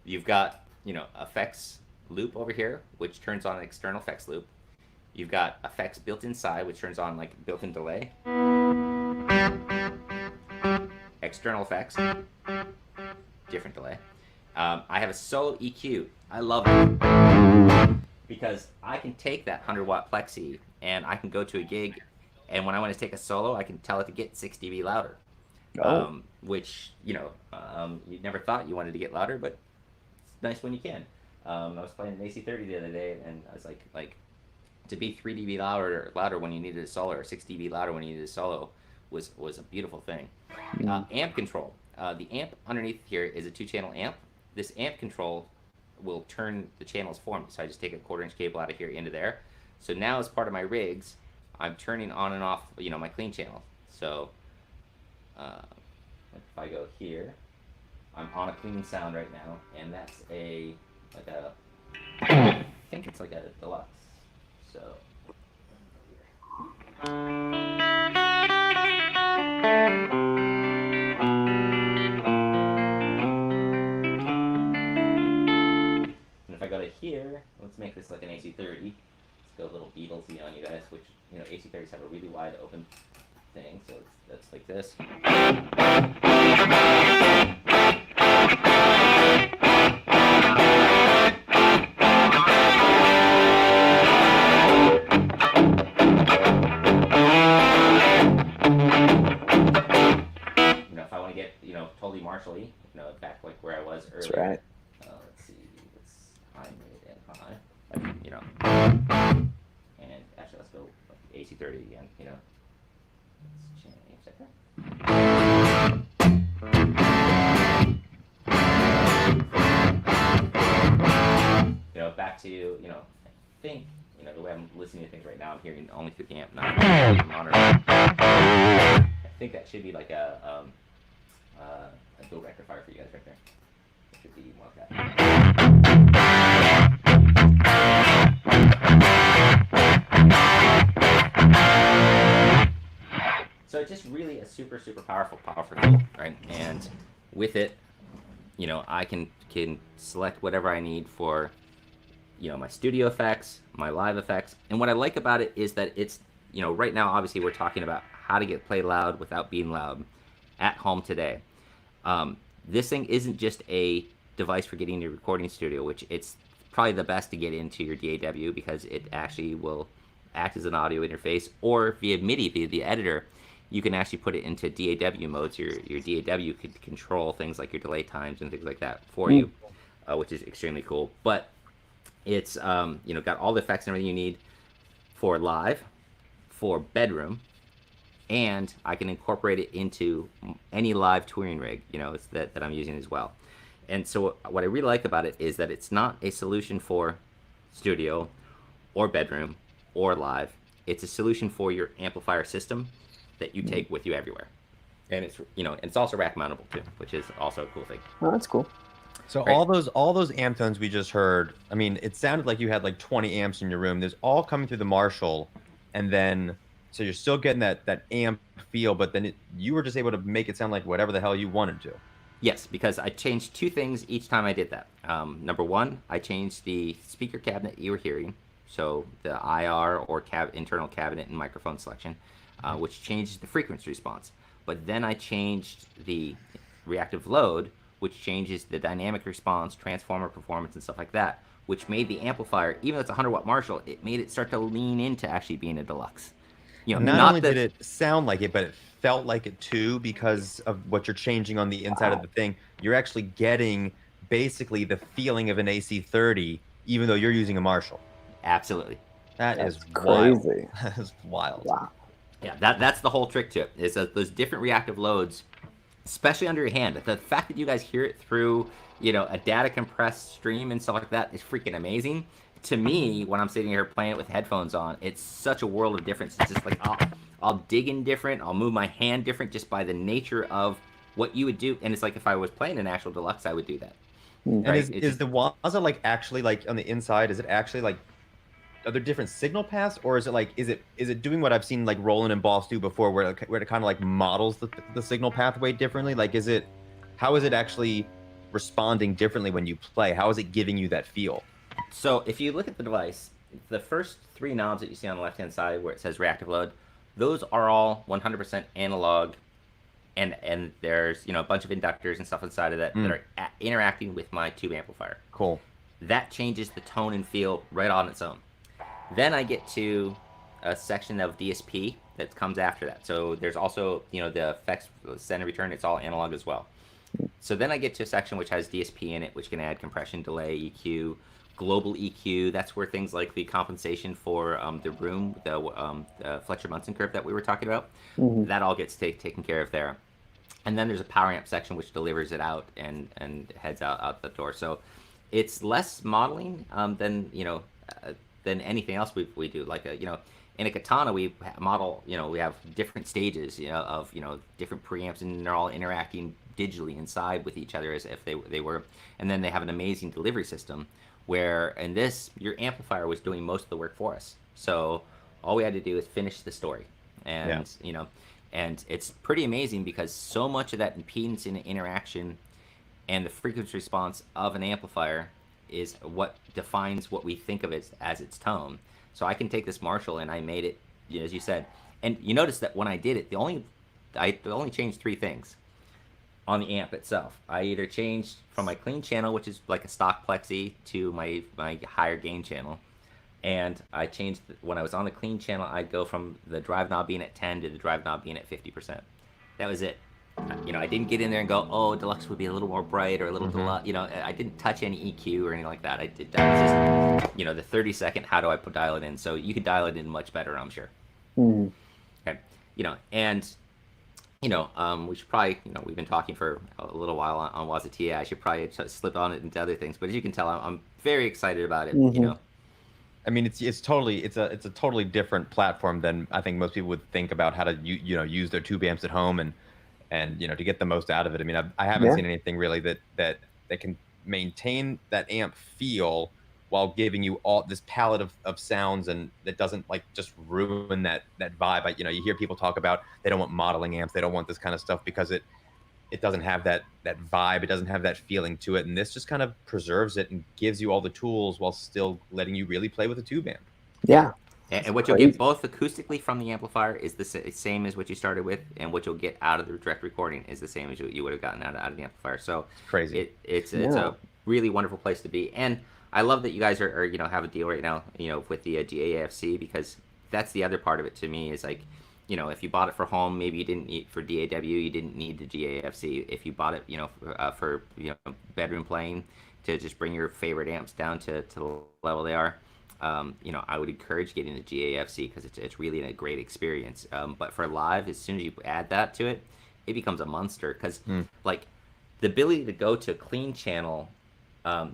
[SPEAKER 4] You've got effects loop over here, which turns on an external effects loop. You've got effects built inside, which turns on like built-in delay. External effects, different delay. I have a solo EQ. I love it because I can take that 100-watt plexi and I can go to a gig, and when I want to take a solo, I can tell it to get 6 dB louder. Which you never thought you wanted to get louder, but it's nice when you can. I was playing an AC30 the other day, and I was like to be 3 dB louder when you needed a solo, or 6 dB louder when you needed a solo, was a beautiful thing. Amp control. The amp underneath here is a 2-channel amp. This amp control will turn the channels for me. So I just take a 1/4-inch cable out of here into there. So now as part of my rigs, I'm turning on and off, my clean channel. So if I go here, I'm on a clean sound right now, and that's I think it's like a deluxe. So And if I go to here, let's make this like an AC30. Let's go a little Beatlesy on you guys, which, you know, AC30s have a really wide open thing, so that's like this. You know, if I want to get, you know, totally martially, you know, back like where I was earlier.
[SPEAKER 3] That's right.
[SPEAKER 4] Let's see, let's high, mid, and high. Like, you know, and actually, let's go AC30 again. You know, let's change that there. You know, back to, you know, I think, you know, the way I'm listening to things right now, I'm hearing only through the amp, not the monitor. I think that should be like a dual rectifier for you guys right there. It should be more like that. So it's just really a super, super powerful tool, right? And with it, you know, I can select whatever I need for, you know, my studio effects, my live effects. And what I like about it is that it's, you know, right now, obviously we're talking about how to get play loud without being loud at home today. This thing isn't just a device for getting into your recording studio, which it's probably the best to get into your DAW because it actually will act as an audio interface, or via MIDI, via the editor, you can actually put it into DAW mode, so your DAW could control things like your delay times and things like that for you, which is extremely cool. But it's, you know, got all the effects and everything you need for live, for bedroom, and I can incorporate it into any live touring rig, you know, that I'm using as well. And so what I really like about it is that it's not a solution for studio or bedroom or live. It's a solution for your amplifier system that you take with you everywhere. And it's, you know, and it's also rack mountable too, which is also a cool thing.
[SPEAKER 3] Oh, that's cool.
[SPEAKER 2] So
[SPEAKER 4] Right.
[SPEAKER 2] all those amp tones we just heard, I mean, it sounded like you had like 20 amps in your room. There's all coming through the Marshall, and then so you're still getting that amp feel, but then you were just able to make it sound like whatever the hell you wanted to.
[SPEAKER 4] Yes, because I changed two things each time I did that. Number one, I changed the speaker cabinet you were hearing, so the IR or internal cabinet and microphone selection, which changes the frequency response. But then I changed the reactive load, which changes the dynamic response, transformer performance, and stuff like that, which made the amplifier, even though it's a 100-watt Marshall, it made it start to lean into actually being a deluxe. You know,
[SPEAKER 2] Not only did it sound like it, but it felt like it too, because of what you're changing on the inside of the thing. You're actually getting basically the feeling of an AC30, even though you're using a Marshall.
[SPEAKER 4] Absolutely.
[SPEAKER 2] That's
[SPEAKER 3] crazy.
[SPEAKER 2] Wild. That is wild.
[SPEAKER 3] Wow.
[SPEAKER 4] Yeah, that's the whole trick to it, is that those different reactive loads, especially under your hand, the fact that you guys hear it through, you know, a data compressed stream and stuff like that is freaking amazing. To me, when I'm sitting here playing it with headphones on, it's such a world of difference. It's just like I'll dig in different, I'll move my hand different just by the nature of what you would do. And it's like if I was playing an actual deluxe, I would do that.
[SPEAKER 2] And
[SPEAKER 4] Right?
[SPEAKER 2] is the Waza like actually like on the inside? Is it actually like, are there different signal paths, or is it like is it doing what I've seen like Roland and Boss do before, where it kind of like models the signal pathway differently? Like how is it actually responding differently when you play? How is it giving you that feel?
[SPEAKER 4] So if you look at the device, the first three knobs that you see on the left-hand side where it says reactive load, those are all 100% analog, and there's, you know, a bunch of inductors and stuff inside of that that are interacting with my tube amplifier.
[SPEAKER 2] Cool.
[SPEAKER 4] That changes the tone and feel right on its own. Then I get to a section of DSP that comes after that. So there's also, you know, the effects, send and return, it's all analog as well. So then I get to a section which has DSP in it, which can add compression, delay, EQ, global EQ. That's where things like the compensation for the room, the Fletcher-Munson curve that we were talking about, that all gets taken care of there. And then there's a power amp section which delivers it out and heads out the door. So it's less modeling than, you know, than anything else we do. Like, you know, in a Katana, we model, you know, we have different stages, you know, of, you know, different preamps, and they're all interacting digitally inside with each other as if they were. And then they have an amazing delivery system where in this, your amplifier was doing most of the work for us. So all we had to do is finish the story. And you know, and it's pretty amazing because so much of that impedance and interaction and the frequency response of an amplifier is what defines what we think of as its tone. So I can take this Marshall and I made it, as you said, and you notice that when I did it, I only changed 3 things on the amp itself. I either changed from my clean channel, which is like a stock plexi, to my higher gain channel. And I changed, when I was on the clean channel, I'd go from the drive knob being at 10 to the drive knob being at 50%. That was it. You know, I didn't get in there and go, oh, deluxe would be a little more bright or a little deluxe. You know, I didn't touch any EQ or anything like that. That was just, you know, the 30-second, how do I dial it in? So you could dial it in much better, I'm sure. Okay. You know, and, you know, we should probably, you know, we've been talking for a little while on Waza TAE. I should probably slip on it into other things. But as you can tell, I'm very excited about it, you know.
[SPEAKER 2] I mean, it's a totally different platform than I think most people would think about how to use their tube amps at home and you know, to get the most out of it. I mean, I haven't seen anything really that can maintain that amp feel while giving you all this palette of sounds, and that doesn't like just ruin that vibe. You know, you hear people talk about they don't want modeling amps, they don't want this kind of stuff because it doesn't have that vibe, it doesn't have that feeling to it, and this just kind of preserves it and gives you all the tools while still letting you really play with a tube amp.
[SPEAKER 3] Yeah.
[SPEAKER 4] And what you'll get both acoustically from the amplifier is the same as what you started with, and what you'll get out of the direct recording is the same as you would have gotten out of the amplifier. So
[SPEAKER 2] it's crazy.
[SPEAKER 4] It's a really wonderful place to be, and I love that you guys are you know, have a deal right now, you know, with the GAFC, because that's the other part of it to me is like, you know, if you bought it for home, maybe you didn't need for DAW, you didn't need the GAFC. If you bought it, you know, for you know, bedroom playing, to just bring your favorite amps down to the level they are, you know, I would encourage getting the GAFC because it's really a great experience. But for live, as soon as you add that to it, it becomes a monster because like the ability to go to clean channel.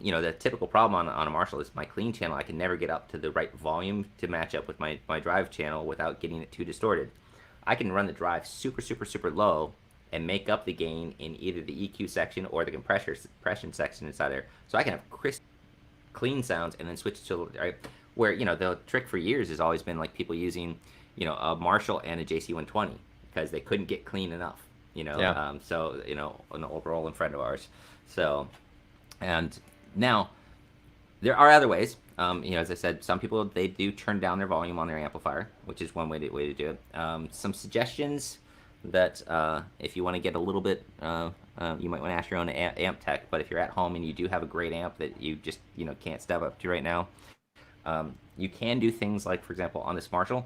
[SPEAKER 4] You know, the typical problem on a Marshall is my clean channel. I can never get up to the right volume to match up with my drive channel without getting it too distorted. I can run the drive super, super, super low and make up the gain in either the EQ section or the compression section inside there. So I can have crisp, clean sounds and then switch to, right, where, you know, the trick for years has always been like people using, you know, a Marshall and a JC120 because they couldn't get clean enough, you know. So, you know, an old Roland friend of ours. So, and now there are other ways. You know, as I said, some people, they do turn down their volume on their amplifier, which is one way to do it. Some suggestions that if you want to get a little bit, you might want to ask your own amp tech. But if you're at home and you do have a great amp that you just, you know, can't step up to right now, you can do things like, for example, on this Marshall,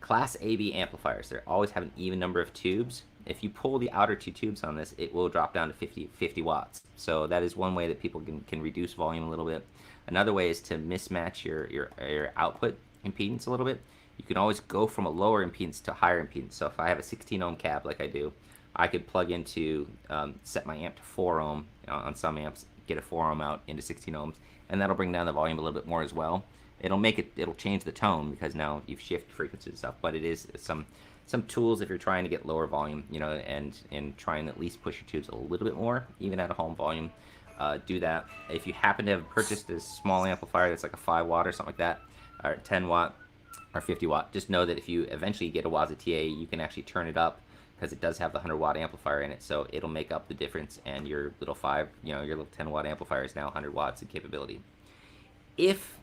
[SPEAKER 4] Class AB amplifiers. They always have an even number of tubes. If you pull the outer 2 tubes on this, it will drop down to 50 watts. So that is one way that people can reduce volume a little bit. Another way is to mismatch your output impedance a little bit. You can always go from a lower impedance to higher impedance. So if I have a 16 ohm cab like I do, I could plug into, set my amp to 4 ohm on some amps, get a 4 ohm out into 16 ohms, and that'll bring down the volume a little bit more as well. It'll change the tone because now you've shifted frequency and stuff, but it is some tools if you're trying to get lower volume, you know, and trying to at least push your tubes a little bit more, even at a home volume. Do that. If you happen to have purchased this small amplifier that's like a 5 watt or something like that, or 10 watt or 50 watt, just know that if you eventually get a Waza TAE, you can actually turn it up because it does have the 100 watt amplifier in it, so it'll make up the difference, and your little 10 watt amplifier is now 100 watts in capability. If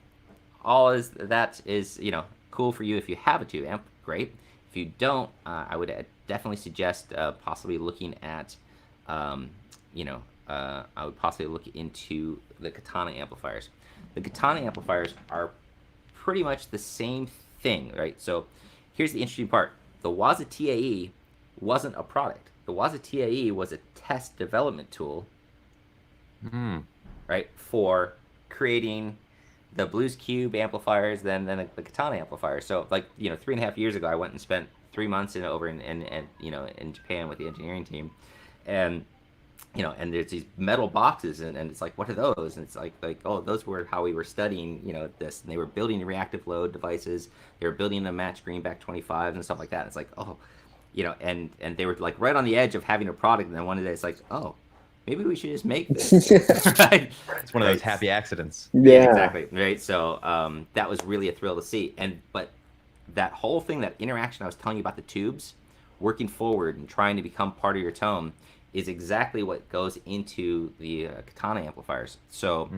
[SPEAKER 4] all that is, you know, cool for you, if you have a tube amp, great. If you don't, I would definitely suggest possibly looking at, you know, I would possibly look into the Katana amplifiers. The Katana amplifiers are pretty much the same thing, right? So here's the interesting part. The Waza TAE wasn't a product. The Waza TAE was a test development tool, right, for creating the Blues Cube amplifiers, then the Katana amplifiers. So like, you know, 3.5 years ago, I went and spent 3 months over in you know, in Japan with the engineering team, and you know, and there's these metal boxes, and it's like, what are those? And it's like, oh, those were how we were studying, you know, this. And they were building reactive load devices. They were building the match greenback 25s and stuff like that. And it's like, oh, you know, and they were like right on the edge of having a product. And then one day it's like, oh, maybe we should just make this. Right?
[SPEAKER 2] It's one of those happy accidents.
[SPEAKER 4] Yeah, exactly. Right. So that was really a thrill to see. But that whole thing, that interaction I was telling you about the tubes, working forward and trying to become part of your tone, is exactly what goes into the Katana amplifiers. So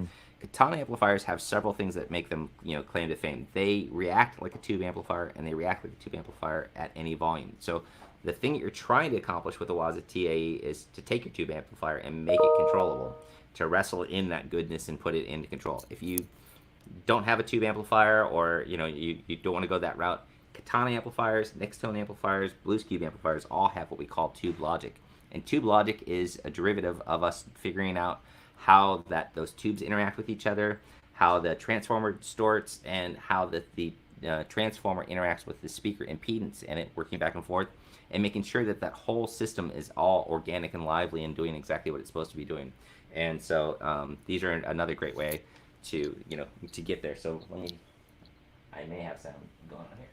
[SPEAKER 4] Katana amplifiers have several things that make them, claim to fame. They react like a tube amplifier, and they react like a tube amplifier at any volume. So the thing that you're trying to accomplish with the Waza TAE is to take your tube amplifier and make it controllable, to wrestle in that goodness and put it into control. If you don't have a tube amplifier, or you don't want to go that route, Katana amplifiers, Next Tone amplifiers, Blues Cube amplifiers all have what we call tube logic. And tube logic is a derivative of us figuring out how those tubes interact with each other, how the transformer distorts, and how the transformer interacts with the speaker impedance, and it working back and forth, and making sure that whole system is all organic and lively and doing exactly what it's supposed to be doing. And so these are another great way to to get there. So I may have sound going on here.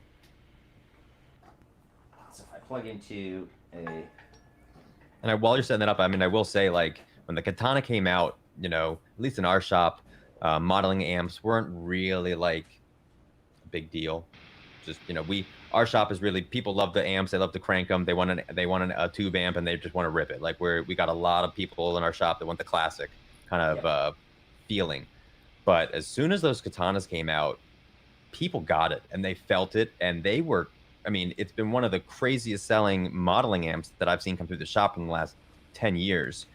[SPEAKER 4] So if I plug into
[SPEAKER 2] And while you're setting that up, I mean, I will say, like, when the Katana came out, at least in our shop, modeling amps weren't really like a big deal. Just, our shop is really, people love the amps, they love to crank them, they want a tube amp, and they just want to rip it. Like, we got a lot of people in our shop that want the classic kind of feeling. But as soon as those Katanas came out, people got it, and they felt it, and they were, I mean, it's been one of the craziest selling modeling amps that I've seen come through the shop in the last 10 years,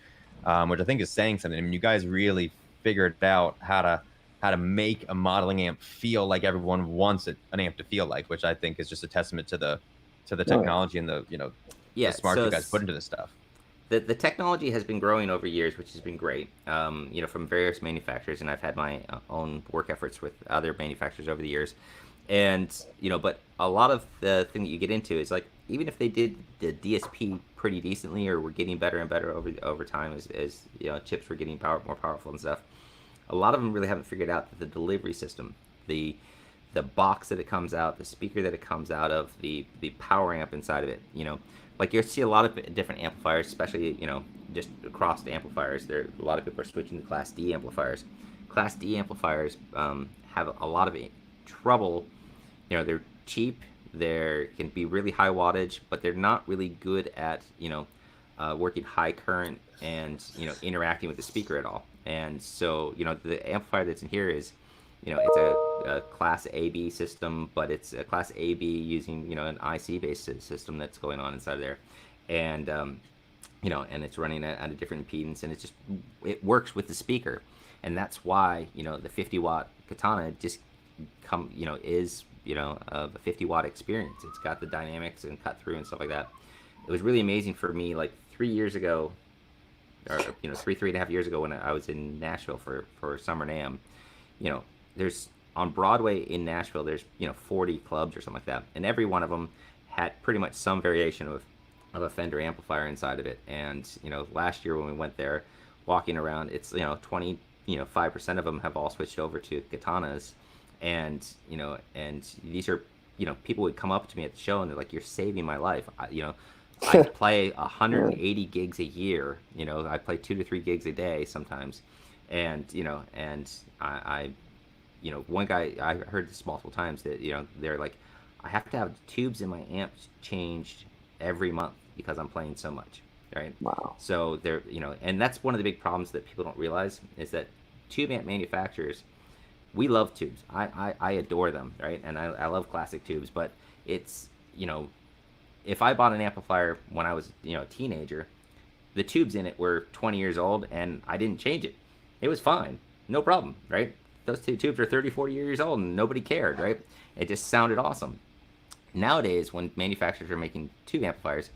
[SPEAKER 2] which I think is saying something. I mean, you guys really figured out how to make a modeling amp feel like everyone wants an amp to feel like, which I think is just a testament to the technology and the smart you guys put into this stuff.
[SPEAKER 4] The technology has been growing over years, which has been great, from various manufacturers, and I've had my own work efforts with other manufacturers over the years. And, but a lot of the thing that you get into is, like, even if they did the DSP pretty decently, or were getting better and better over time as chips were getting more powerful and stuff, a lot of them really haven't figured out that the delivery system, the box that it comes out, the speaker that it comes out of, the power amp inside of it, like you'll see a lot of different amplifiers, especially, just across the amplifiers. A lot of people are switching to Class D amplifiers. Class D amplifiers have a lot of trouble. They're cheap, they can be really high wattage, but they're not really good at, working high current and, interacting with the speaker at all. And so, the amplifier that's in here is, it's a Class AB system, but it's a Class AB using, an IC-based system that's going on inside of there. And, and it's running at a different impedance, and it works with the speaker. And that's why, the 50-watt Katana just is, a 50-watt experience. It's got the dynamics and cut through and stuff like that. It was really amazing for me, like 3 years ago, or, 3.5 years ago, when I was in Nashville for Summer NAMM. There's on Broadway in Nashville, there's 40 clubs or something like that, and every one of them had pretty much some variation of a Fender amplifier inside of it. And last year when we went there, walking around, it's 5% of them have all switched over to Katanas, and and these are people would come up to me at the show and they're like, "You're saving my life." I play 180 gigs a year. I play 2 to 3 gigs a day sometimes, and I one guy, I heard this multiple times, that they're like, I have to have tubes in my amps changed every month because I'm playing so much, right?
[SPEAKER 3] Wow.
[SPEAKER 4] So they're and that's one of the big problems that people don't realize, is that tube amp manufacturers, we love tubes. I adore them, right? And I love classic tubes, but it's if I bought an amplifier when I was a teenager, the tubes in it were 20 years old and I didn't change it. It was fine, no problem, right? Those two tubes are 30, 40 years old and nobody cared, right? It just sounded awesome. Nowadays, when manufacturers are making tube amplifiers,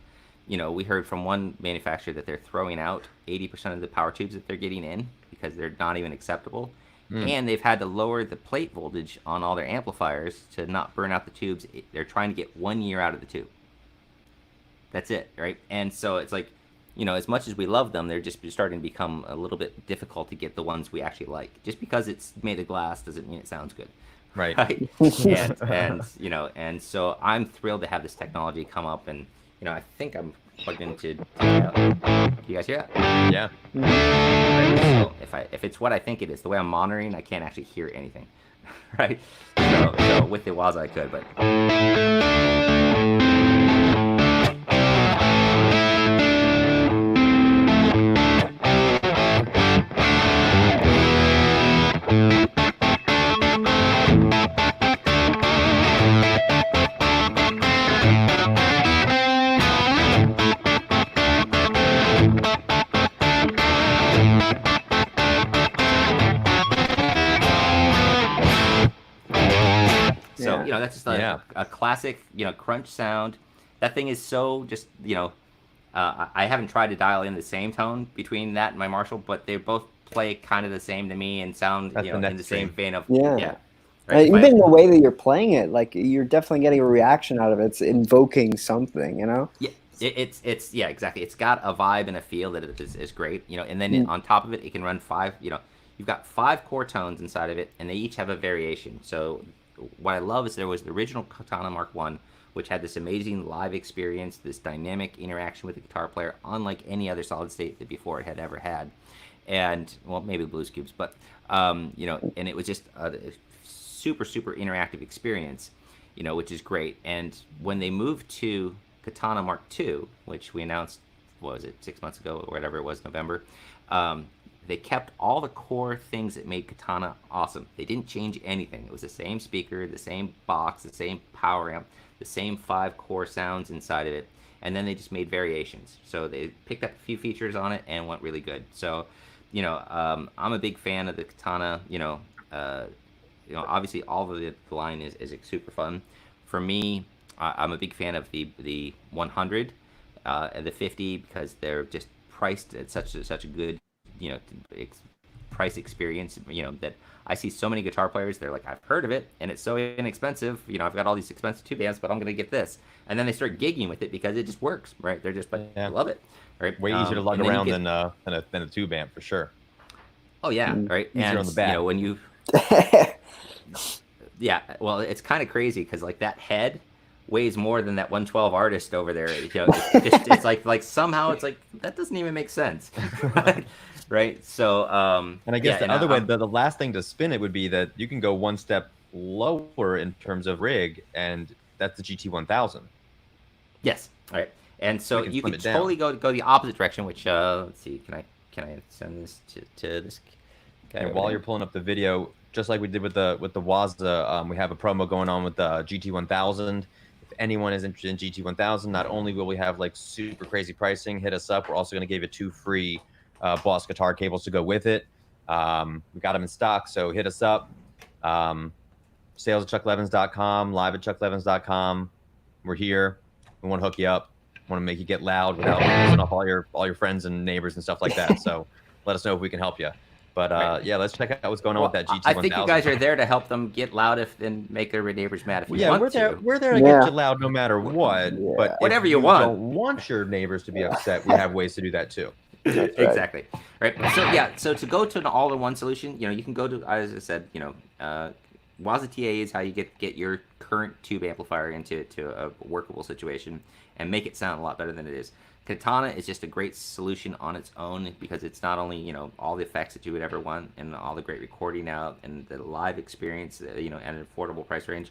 [SPEAKER 4] we heard from one manufacturer that they're throwing out 80% of the power tubes that they're getting in because they're not even acceptable. And they've had to lower the plate voltage on all their amplifiers to not burn out the tubes. They're trying to get 1 year out of the tube. That's it, right? And so it's like, as much as we love them, they're just starting to become a little bit difficult to get the ones we actually like. Just because it's made of glass doesn't mean it sounds good.
[SPEAKER 2] Right.
[SPEAKER 4] and so I'm thrilled to have this technology come up, and I think I'm plugged into. Do you guys hear that?
[SPEAKER 2] Yeah.
[SPEAKER 4] So if it's what I think it is, the way I'm monitoring, I can't actually hear anything. right? So with the Waza I could, but so
[SPEAKER 3] Yeah.
[SPEAKER 4] you know that's just
[SPEAKER 2] Yeah.
[SPEAKER 4] a classic, you know, crunch sound. That thing is so just, you know, I haven't tried to dial in the same tone between that and my Marshall, but they both play kind of the same to me and sound,
[SPEAKER 2] That's
[SPEAKER 4] you
[SPEAKER 2] the
[SPEAKER 4] know, in
[SPEAKER 2] next
[SPEAKER 4] the same
[SPEAKER 2] stream.
[SPEAKER 4] vein of
[SPEAKER 3] Yeah.
[SPEAKER 4] right. If I,
[SPEAKER 3] Even the way that you're playing it, like you're definitely getting a reaction out of it. It's invoking something, you know?
[SPEAKER 4] yeah, it's yeah, exactly. It's got a vibe and a feel that is great, you know. And then
[SPEAKER 3] Mm.
[SPEAKER 4] on top of it, it can run 5. You know, you've got 5 core tones inside of it, and they each have a variation. So what I love is there was the original Katana Mark One, which had this amazing live experience, this dynamic interaction with the guitar player, unlike any other solid state that before it had ever had. And well, maybe the Blues Cubes, but you know, and it was just a super interactive experience, you know, which is great. And when they moved to Katana Mark II, which we announced, what was it, 6 months ago or whatever it was, November, they kept all the core things that made Katana awesome. They didn't change anything. It was the same speaker, the same box, the same power amp, the same 5 core sounds inside of it. And then they just made variations. So they picked up a few features on it and went really good. So, you know, I'm a big fan of the Katana. You know, obviously all of the line is super fun. For me, I'm a big fan of the 100 and the 50 because they're just priced at such a good, you know, price experience. You know, that I see so many guitar players. They're like, I've heard of it and it's so inexpensive. You know, I've got all these expensive tube amps, but I'm gonna get this. And then they start gigging with it because it just works, right? They're just like, I love it, right?
[SPEAKER 2] Way easier to lug
[SPEAKER 4] and then you
[SPEAKER 2] around
[SPEAKER 4] get-
[SPEAKER 2] than a tube amp for sure.
[SPEAKER 4] Oh yeah, right.
[SPEAKER 2] Easier
[SPEAKER 4] And
[SPEAKER 2] on the back.
[SPEAKER 4] you know, when you yeah, well, it's kind of crazy because like that head weighs more than that 112 artist over there. You know, it's like somehow it's like that doesn't even make sense, right? Right. So
[SPEAKER 2] And I guess
[SPEAKER 4] yeah,
[SPEAKER 2] the other way, the last thing to spin it would be that you can go one step lower in terms of rig, and that's the GT-1000.
[SPEAKER 4] yes, all right. And so
[SPEAKER 2] We can
[SPEAKER 4] you
[SPEAKER 2] slim
[SPEAKER 4] could
[SPEAKER 2] it down.
[SPEAKER 4] totally go the opposite direction. Which let's see, can I send this to this guy?
[SPEAKER 2] And
[SPEAKER 4] over
[SPEAKER 2] while
[SPEAKER 4] there?
[SPEAKER 2] you're pulling up the video, just like we did with the Waza, we have a promo going on with the GT-1000. If anyone is interested in GT-1000, not only will we have like super crazy pricing, hit us up. We're also going to give you 2 free Boss guitar cables to go with it. We got them in stock, so hit us up. Sales at chucklevins.com, live at chucklevins.com. We're here. We want to hook you up. Want to make you get loud without pissing off all your friends and neighbors and stuff like that. So let us know if we can help you. But
[SPEAKER 4] Right.
[SPEAKER 2] yeah, let's check out what's going on with that GT-1000.
[SPEAKER 4] I think you guys are there to help them get loud and make their neighbors mad if you
[SPEAKER 2] Yeah,
[SPEAKER 4] want
[SPEAKER 2] we're there.
[SPEAKER 4] to.
[SPEAKER 2] We're there to
[SPEAKER 3] Yeah.
[SPEAKER 2] get you loud no matter what.
[SPEAKER 3] Yeah.
[SPEAKER 2] But
[SPEAKER 4] Whatever
[SPEAKER 2] if
[SPEAKER 4] you want.
[SPEAKER 2] don't want your neighbors to be upset, we have ways to do that too.
[SPEAKER 3] That's right.
[SPEAKER 4] Exactly. Right. So yeah. So to go to an all-in-one solution, you know, you can go to, as I said, you know, Waza TAE is how you get your current tube amplifier into a workable situation and make it sound a lot better than it is. Katana is just a great solution on its own because it's not only, you know, all the effects that you would ever want and all the great recording out and the live experience, you know, at an affordable price range,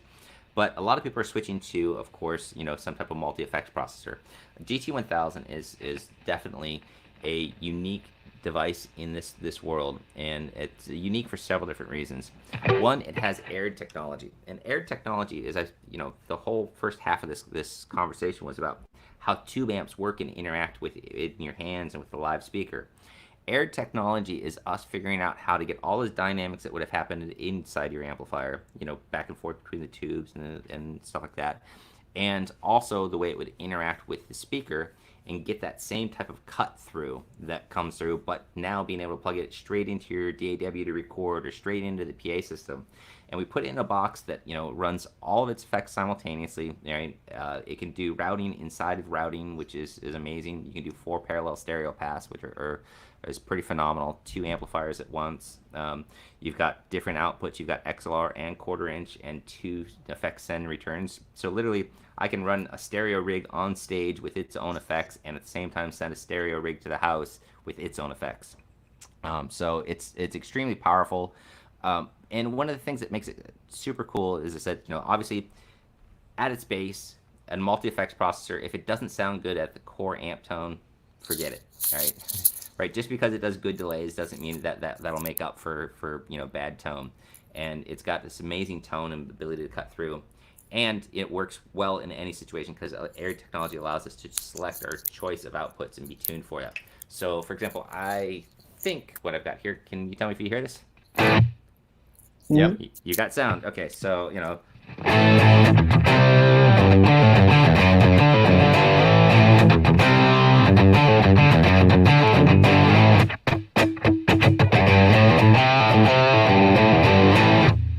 [SPEAKER 4] but a lot of people are switching to, of course, you know, some type of multi-effects processor. GT-1000 is definitely a unique device in this world, and it's unique for several different reasons. One, it has aired technology, and aired technology is, you know, the whole first half of this conversation was about how tube amps work and interact with it in your hands and with the live speaker. Aired technology is us figuring out how to get all those dynamics that would have happened inside your amplifier, you know, back and forth between the tubes and stuff like that, and also the way it would interact with the speaker and get that same type of cut through that comes through, but now being able to plug it straight into your DAW to record or straight into the PA system. And we put it in a box that, you know, runs all of its effects simultaneously. Right? It can do routing inside of routing, which is amazing. You can do 4 parallel stereo paths, which is pretty phenomenal. 2 amplifiers at once. You've got different outputs. You've got XLR and quarter inch and 2 effects send returns. So literally, I can run a stereo rig on stage with its own effects and at the same time send a stereo rig to the house with its own effects. So it's extremely powerful. And one of the things that makes it super cool is, I said, obviously at its base, a multi-effects processor, if it doesn't sound good at the core amp tone, forget it, right? Right, just because it does good delays doesn't mean that'll make up for bad tone. And it's got this amazing tone and ability to cut through. And it works well in any situation because Air technology allows us to select our choice of outputs and be tuned for that. So, for example, I think what I've got here, can you tell me if you hear this?
[SPEAKER 2] Yep.
[SPEAKER 4] You got sound. Okay, so,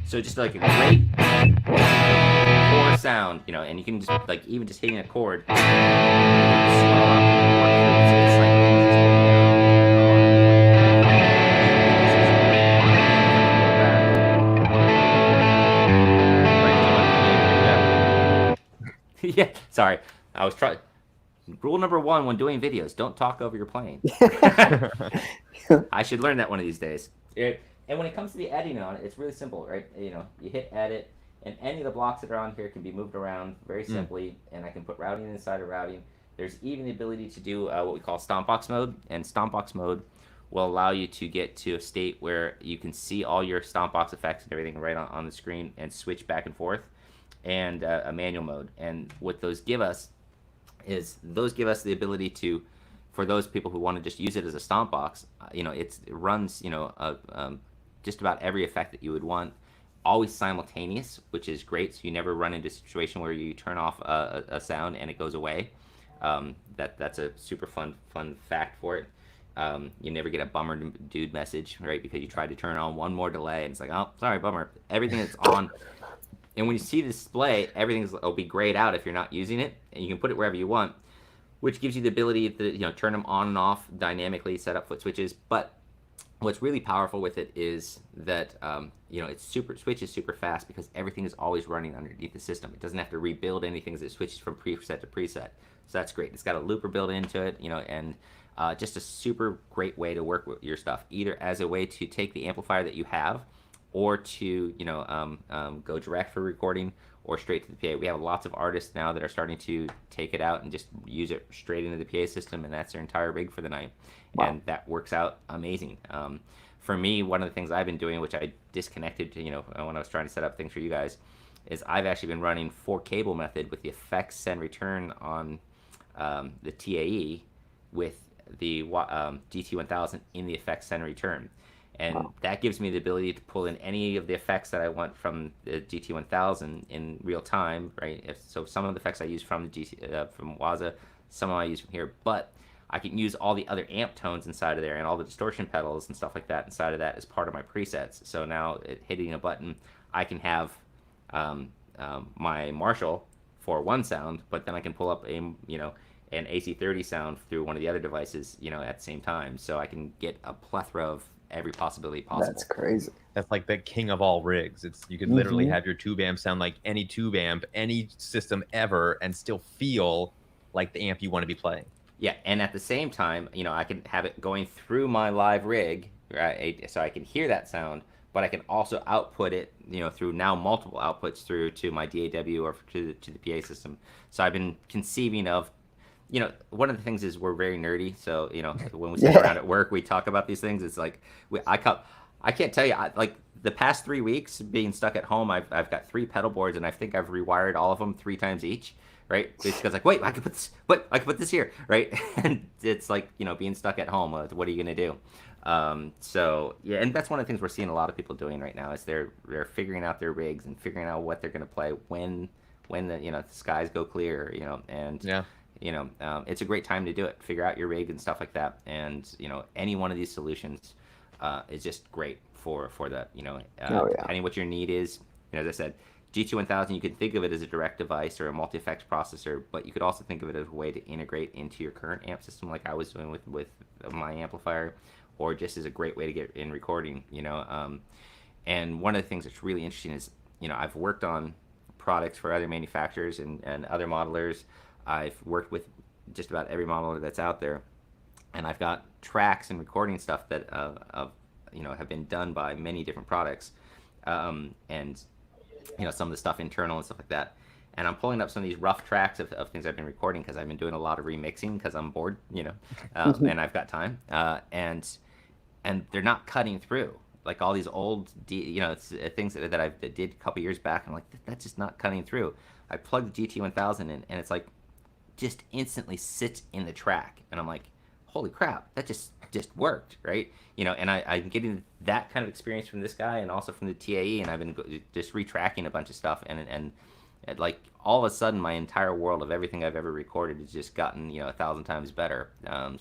[SPEAKER 4] so just like a great core sound, and you can just like even just hitting a chord. It's like yeah, sorry. I was trying. Rule number 1 when doing videos: don't talk over your playing. I should learn that one of these days. And when it comes to the editing on it, it's really simple, right? You hit edit, and any of the blocks that are on here can be moved around very simply, and I can put routing inside of routing. There's even the ability to do what we call stompbox mode, and stompbox mode will allow you to get to a state where you can see all your stompbox effects and everything right on the screen and switch back and forth, and a manual mode. And what those give us is the ability to, for those people who want to just use it as a stomp box, it runs just about every effect that you would want, always simultaneous, which is great. So you never run into a situation where you turn off a sound and it goes away. That's a super fun fact for it. You never get a bummer dude message, right? Because you tried to turn on one more delay and it's like, oh, sorry, bummer. Everything that's on. And when you see the display, will be grayed out if you're not using it, and you can put it wherever you want, which gives you the ability to turn them on and off dynamically, set up foot switches. But what's really powerful with it is that switch is super fast because everything is always running underneath the system. It doesn't have to rebuild anything as it switches from preset to preset. So that's great. It's got a looper built into it, and just a super great way to work with your stuff, either as a way to take the amplifier that you have, or to go direct for recording, or straight to the PA. We have lots of artists now that are starting to take it out and just use it straight into the PA system, and that's their entire rig for the night. Wow. And that works out amazing. For me, one of the things I've been doing, which I disconnected when I was trying to set up things for you guys, is I've actually been running 4-cable method with the effects send return on the TAE with the GT-1000 in the effects send return. And that gives me the ability to pull in any of the effects that I want from the GT-1000 in real time, right? So some of the effects I use from the from Waza, some of them I use from here, but I can use all the other amp tones inside of there and all the distortion pedals and stuff like that inside of that as part of my presets. So now, hitting a button, I can have my Marshall for one sound, but then I can pull up an AC30 sound through one of the other devices, at the same time. So I can get a plethora of every possibility possible.
[SPEAKER 3] That's crazy.
[SPEAKER 2] That's like the king of all rigs. You could literally have your tube amp sound like any tube amp, any system ever, and still feel like the amp you want to be playing.
[SPEAKER 4] Yeah, and at the same time, I can have it going through my live rig, right? So I can hear that sound, but I can also output it, through now multiple outputs through to my DAW or to the PA system. So I've been conceiving of, one of the things is we're very nerdy. So, when we sit around at work, we talk about these things. It's like, I can't tell you, like the past 3 weeks being stuck at home, I've got 3 pedal boards, and I think I've rewired all of them 3 times each. Right? It's because like, wait, I could put this here, right? And it's like, being stuck at home. What are you gonna do? So yeah, and that's one of the things we're seeing a lot of people doing right now is they're figuring out their rigs and figuring out what they're gonna play when the skies go clear, and yeah. It's a great time to do it. Figure out your rig and stuff like that, and any one of these solutions is just great for that. Depending what your need is. As I said, GT-1000, you could think of it as a direct device or a multi-effects processor, but you could also think of it as a way to integrate into your current amp system, like I was doing with my amplifier, or just as a great way to get in recording. And one of the things that's really interesting is, I've worked on products for other manufacturers and other modelers. I've worked with just about every modeler that's out there, and I've got tracks and recording stuff that of have been done by many different products, and some of the stuff internal and stuff like that. And I'm pulling up some of these rough tracks of things I've been recording because I've been doing a lot of remixing because I'm bored, and I've got time, and they're not cutting through. Like all these old, it's things that I did a couple years back. I'm like, that's just not cutting through. I plugged the GT-1000 in, and it's like, just instantly sits in the track, and I'm like, holy crap, that just worked, right? And I'm getting that kind of experience from this guy, and also from the TAE, and I've been just retracking a bunch of stuff, and like all of a sudden, my entire world of everything I've ever recorded has just gotten 1,000 times better.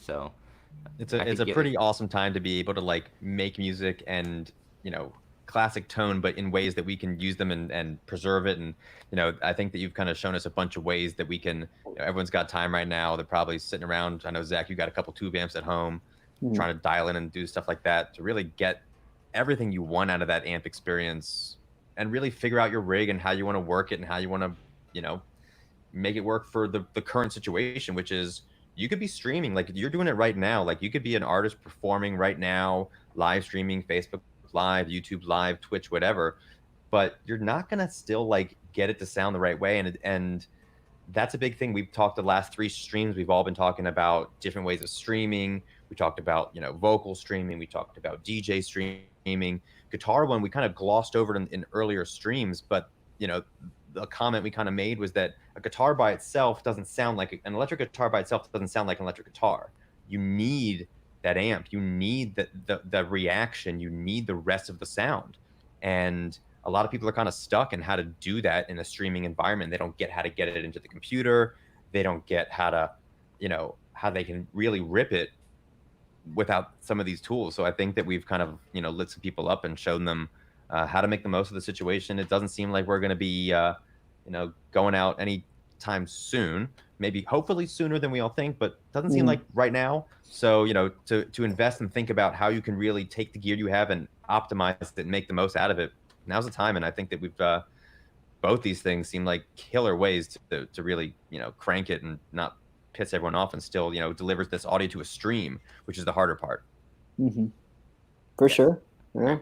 [SPEAKER 4] So.
[SPEAKER 2] It's a pretty awesome time to be able to like make music and classic tone, but in ways that we can use them and preserve it. And I think that you've kind of shown us a bunch of ways that we can. Everyone's got time right now. They're probably sitting around. I know Zach, you got a couple tube amps at home, trying to dial in and do stuff like that to really get everything you want out of that amp experience, and really figure out your rig and how you want to work it and how you want to make it work for the current situation, which is. You could be streaming like you're doing it right now. Like you could be an artist performing right now, live streaming, Facebook Live, YouTube Live, Twitch, whatever. But you're not gonna still like get it to sound the right way. And that's a big thing. We've talked the last 3 streams. We've all been talking about different ways of streaming. We talked about vocal streaming. We talked about DJ streaming. Guitar one we kind of glossed over in earlier streams, but the comment we kind of made was that a guitar by itself doesn't sound like an electric guitar by itself doesn't sound like an electric guitar. You need that amp. You need the reaction. You need the rest of the sound. And a lot of people are kind of stuck in how to do that in a streaming environment. They don't get how to get it into the computer. They don't get how to, how they can really rip it without some of these tools. So I think that we've kind of, lit some people up and shown them how to make the most of the situation. It doesn't seem like we're going to be, going out anytime soon. Maybe, hopefully sooner than we all think, but doesn't seem like right now. So, to invest and think about how you can really take the gear you have and optimize it and make the most out of it. Now's the time. And I think that we've, both these things seem like killer ways to really, crank it and not piss everyone off and still, delivers this audio to a stream, which is the harder part.
[SPEAKER 3] For sure. Yeah.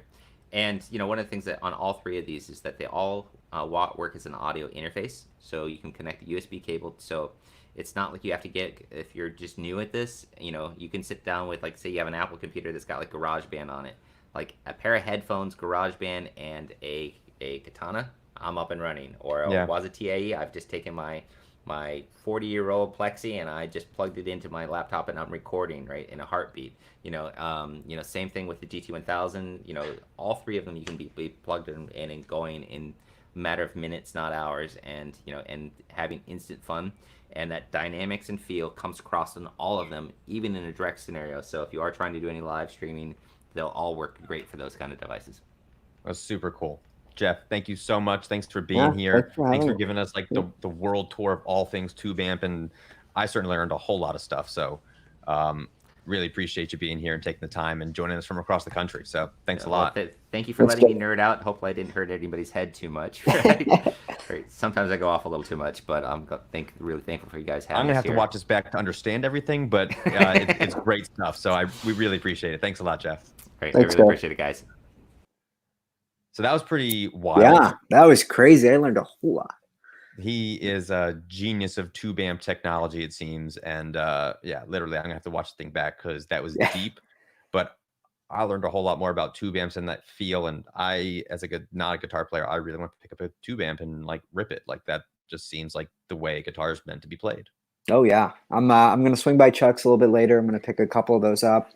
[SPEAKER 4] And one of the things that on all 3 of these is that they all work as an audio interface, so you can connect a USB cable. So it's not like you have to get, if you're just new at this, you can sit down with, like, say you have an Apple computer that's got like GarageBand on it, like a pair of headphones, GarageBand, and a Katana. I'm up and running. Or a Waza TAE. I've just taken my 40-year-old Plexi and I just plugged it into my laptop and I'm recording right in a heartbeat. Same thing with the GT-1000. All 3 of them you can be plugged in and going in a matter of minutes, not hours, and and having instant fun. And that dynamics and feel comes across in all of them, even in a direct scenario. So if you are trying to do any live streaming, they'll all work great for those kind of devices.
[SPEAKER 2] That's super cool. Jeff, thank you so much. Thanks for being here. Thanks for giving us like the world tour of all things tube amp, and I certainly learned a whole lot of stuff. So really appreciate you being here and taking the time and joining us from across the country. So thanks a lot.
[SPEAKER 4] Thank you for letting me nerd out. Hopefully I didn't hurt anybody's head too much. Right? Sometimes I go off a little too much, but I'm really thankful for you guys having me.
[SPEAKER 2] I'm gonna have to watch this back to understand everything, but it's great stuff. So we really appreciate it. Thanks a lot, Jeff.
[SPEAKER 4] Great. I really appreciate it, guys.
[SPEAKER 2] So that was pretty wild.
[SPEAKER 3] Yeah, that was crazy. I learned a whole lot.
[SPEAKER 2] He is a genius of tube amp technology, it seems. And literally, I'm gonna have to watch the thing back because that was deep. But I learned a whole lot more about tube amps and that feel. And I, as not a guitar player, I really want to pick up a tube amp and like rip it. Like that just seems like the way guitar is meant to be played.
[SPEAKER 3] Oh yeah, I'm gonna swing by Chuck's a little bit later. I'm gonna pick a couple of those up.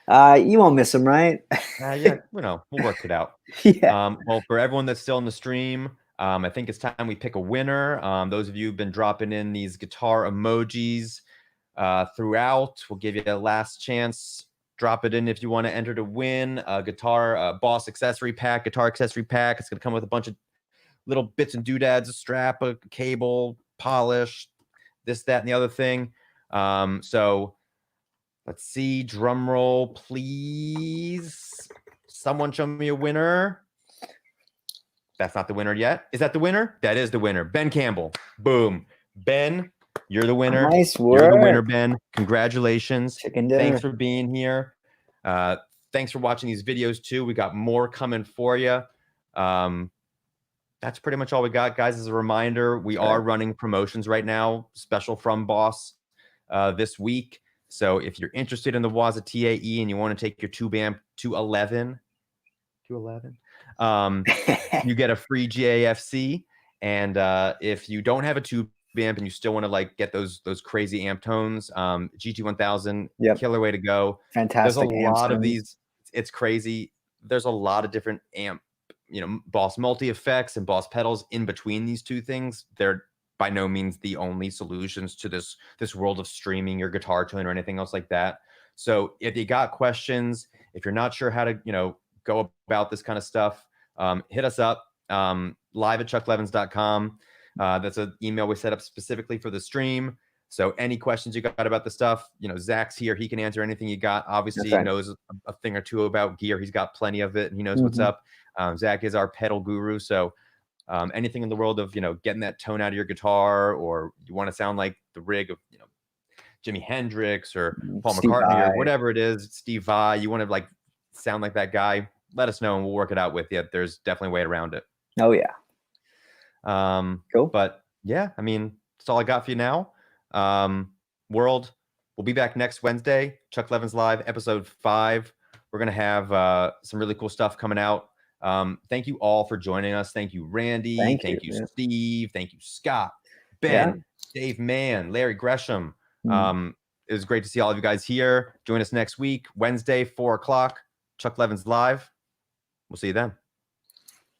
[SPEAKER 3] You won't miss them, right?
[SPEAKER 2] We'll work it out. Well, for everyone that's still in the stream, I think it's time we pick a winner. Those of you who've been dropping in these guitar emojis throughout, we'll give you a last chance. Drop it in if you want to enter to win a guitar Boss accessory pack, guitar accessory pack. It's going to come with a bunch of little bits and doodads, a strap, a cable, polish, this, that, and the other thing. So let's see. Drum roll, please. Someone show me a winner. That's not the winner yet. Is that the winner? That is the winner. Ben Campbell. Boom. Ben, you're the winner.
[SPEAKER 3] Nice work.
[SPEAKER 2] You're the winner, Ben. Congratulations.
[SPEAKER 3] Chicken dinner.
[SPEAKER 2] Thanks for being here. thanks for watching these videos too. We got more coming for you. That's pretty much all we got, guys. As a reminder, we are running promotions right now, special from Boss this week. So if you're interested in the Waza TAE and you want to take your tube amp to 11, you get a free GAFC. And if you don't have a tube amp and you still want to like get those crazy amp tones, GT-1000, killer way to go.
[SPEAKER 3] Fantastic.
[SPEAKER 2] There's a lot of these. It's crazy. There's a lot of different amp, Boss multi effects and Boss pedals in between these two things. They're by no means the only solutions to this world of streaming your guitar tone or anything else like that. So if you got questions, if you're not sure how to go about this kind of stuff, hit us up, live@chucklevins.com. That's an email we set up specifically for the stream. So any questions you got about the stuff, Zach's here. He can answer anything you got. Obviously, he knows a thing or two about gear. He's got plenty of it, and he knows what's up. Zach is our pedal guru. So anything in the world of, getting that tone out of your guitar, or you want to sound like the rig of, Jimi Hendrix or Paul McCartney or whatever it is, Steve Vai, you want to like sound like that guy, let us know and we'll work it out with you. There's definitely a way around it.
[SPEAKER 3] Oh yeah.
[SPEAKER 2] Cool. But yeah, I mean, that's all I got for you now. World, we'll be back next Wednesday. Chuck Levin's Live, episode 5. We're going to have some really cool stuff coming out. Thank you all for joining us. Thank you, Randy. Thank you, Steve. Thank you, Scott, Ben, Dave Mann, Larry Gresham. It was great to see all of you guys here. Join us next week, Wednesday, 4 o'clock. Chuck Levin's Live. We'll see you then.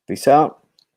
[SPEAKER 3] Peace out.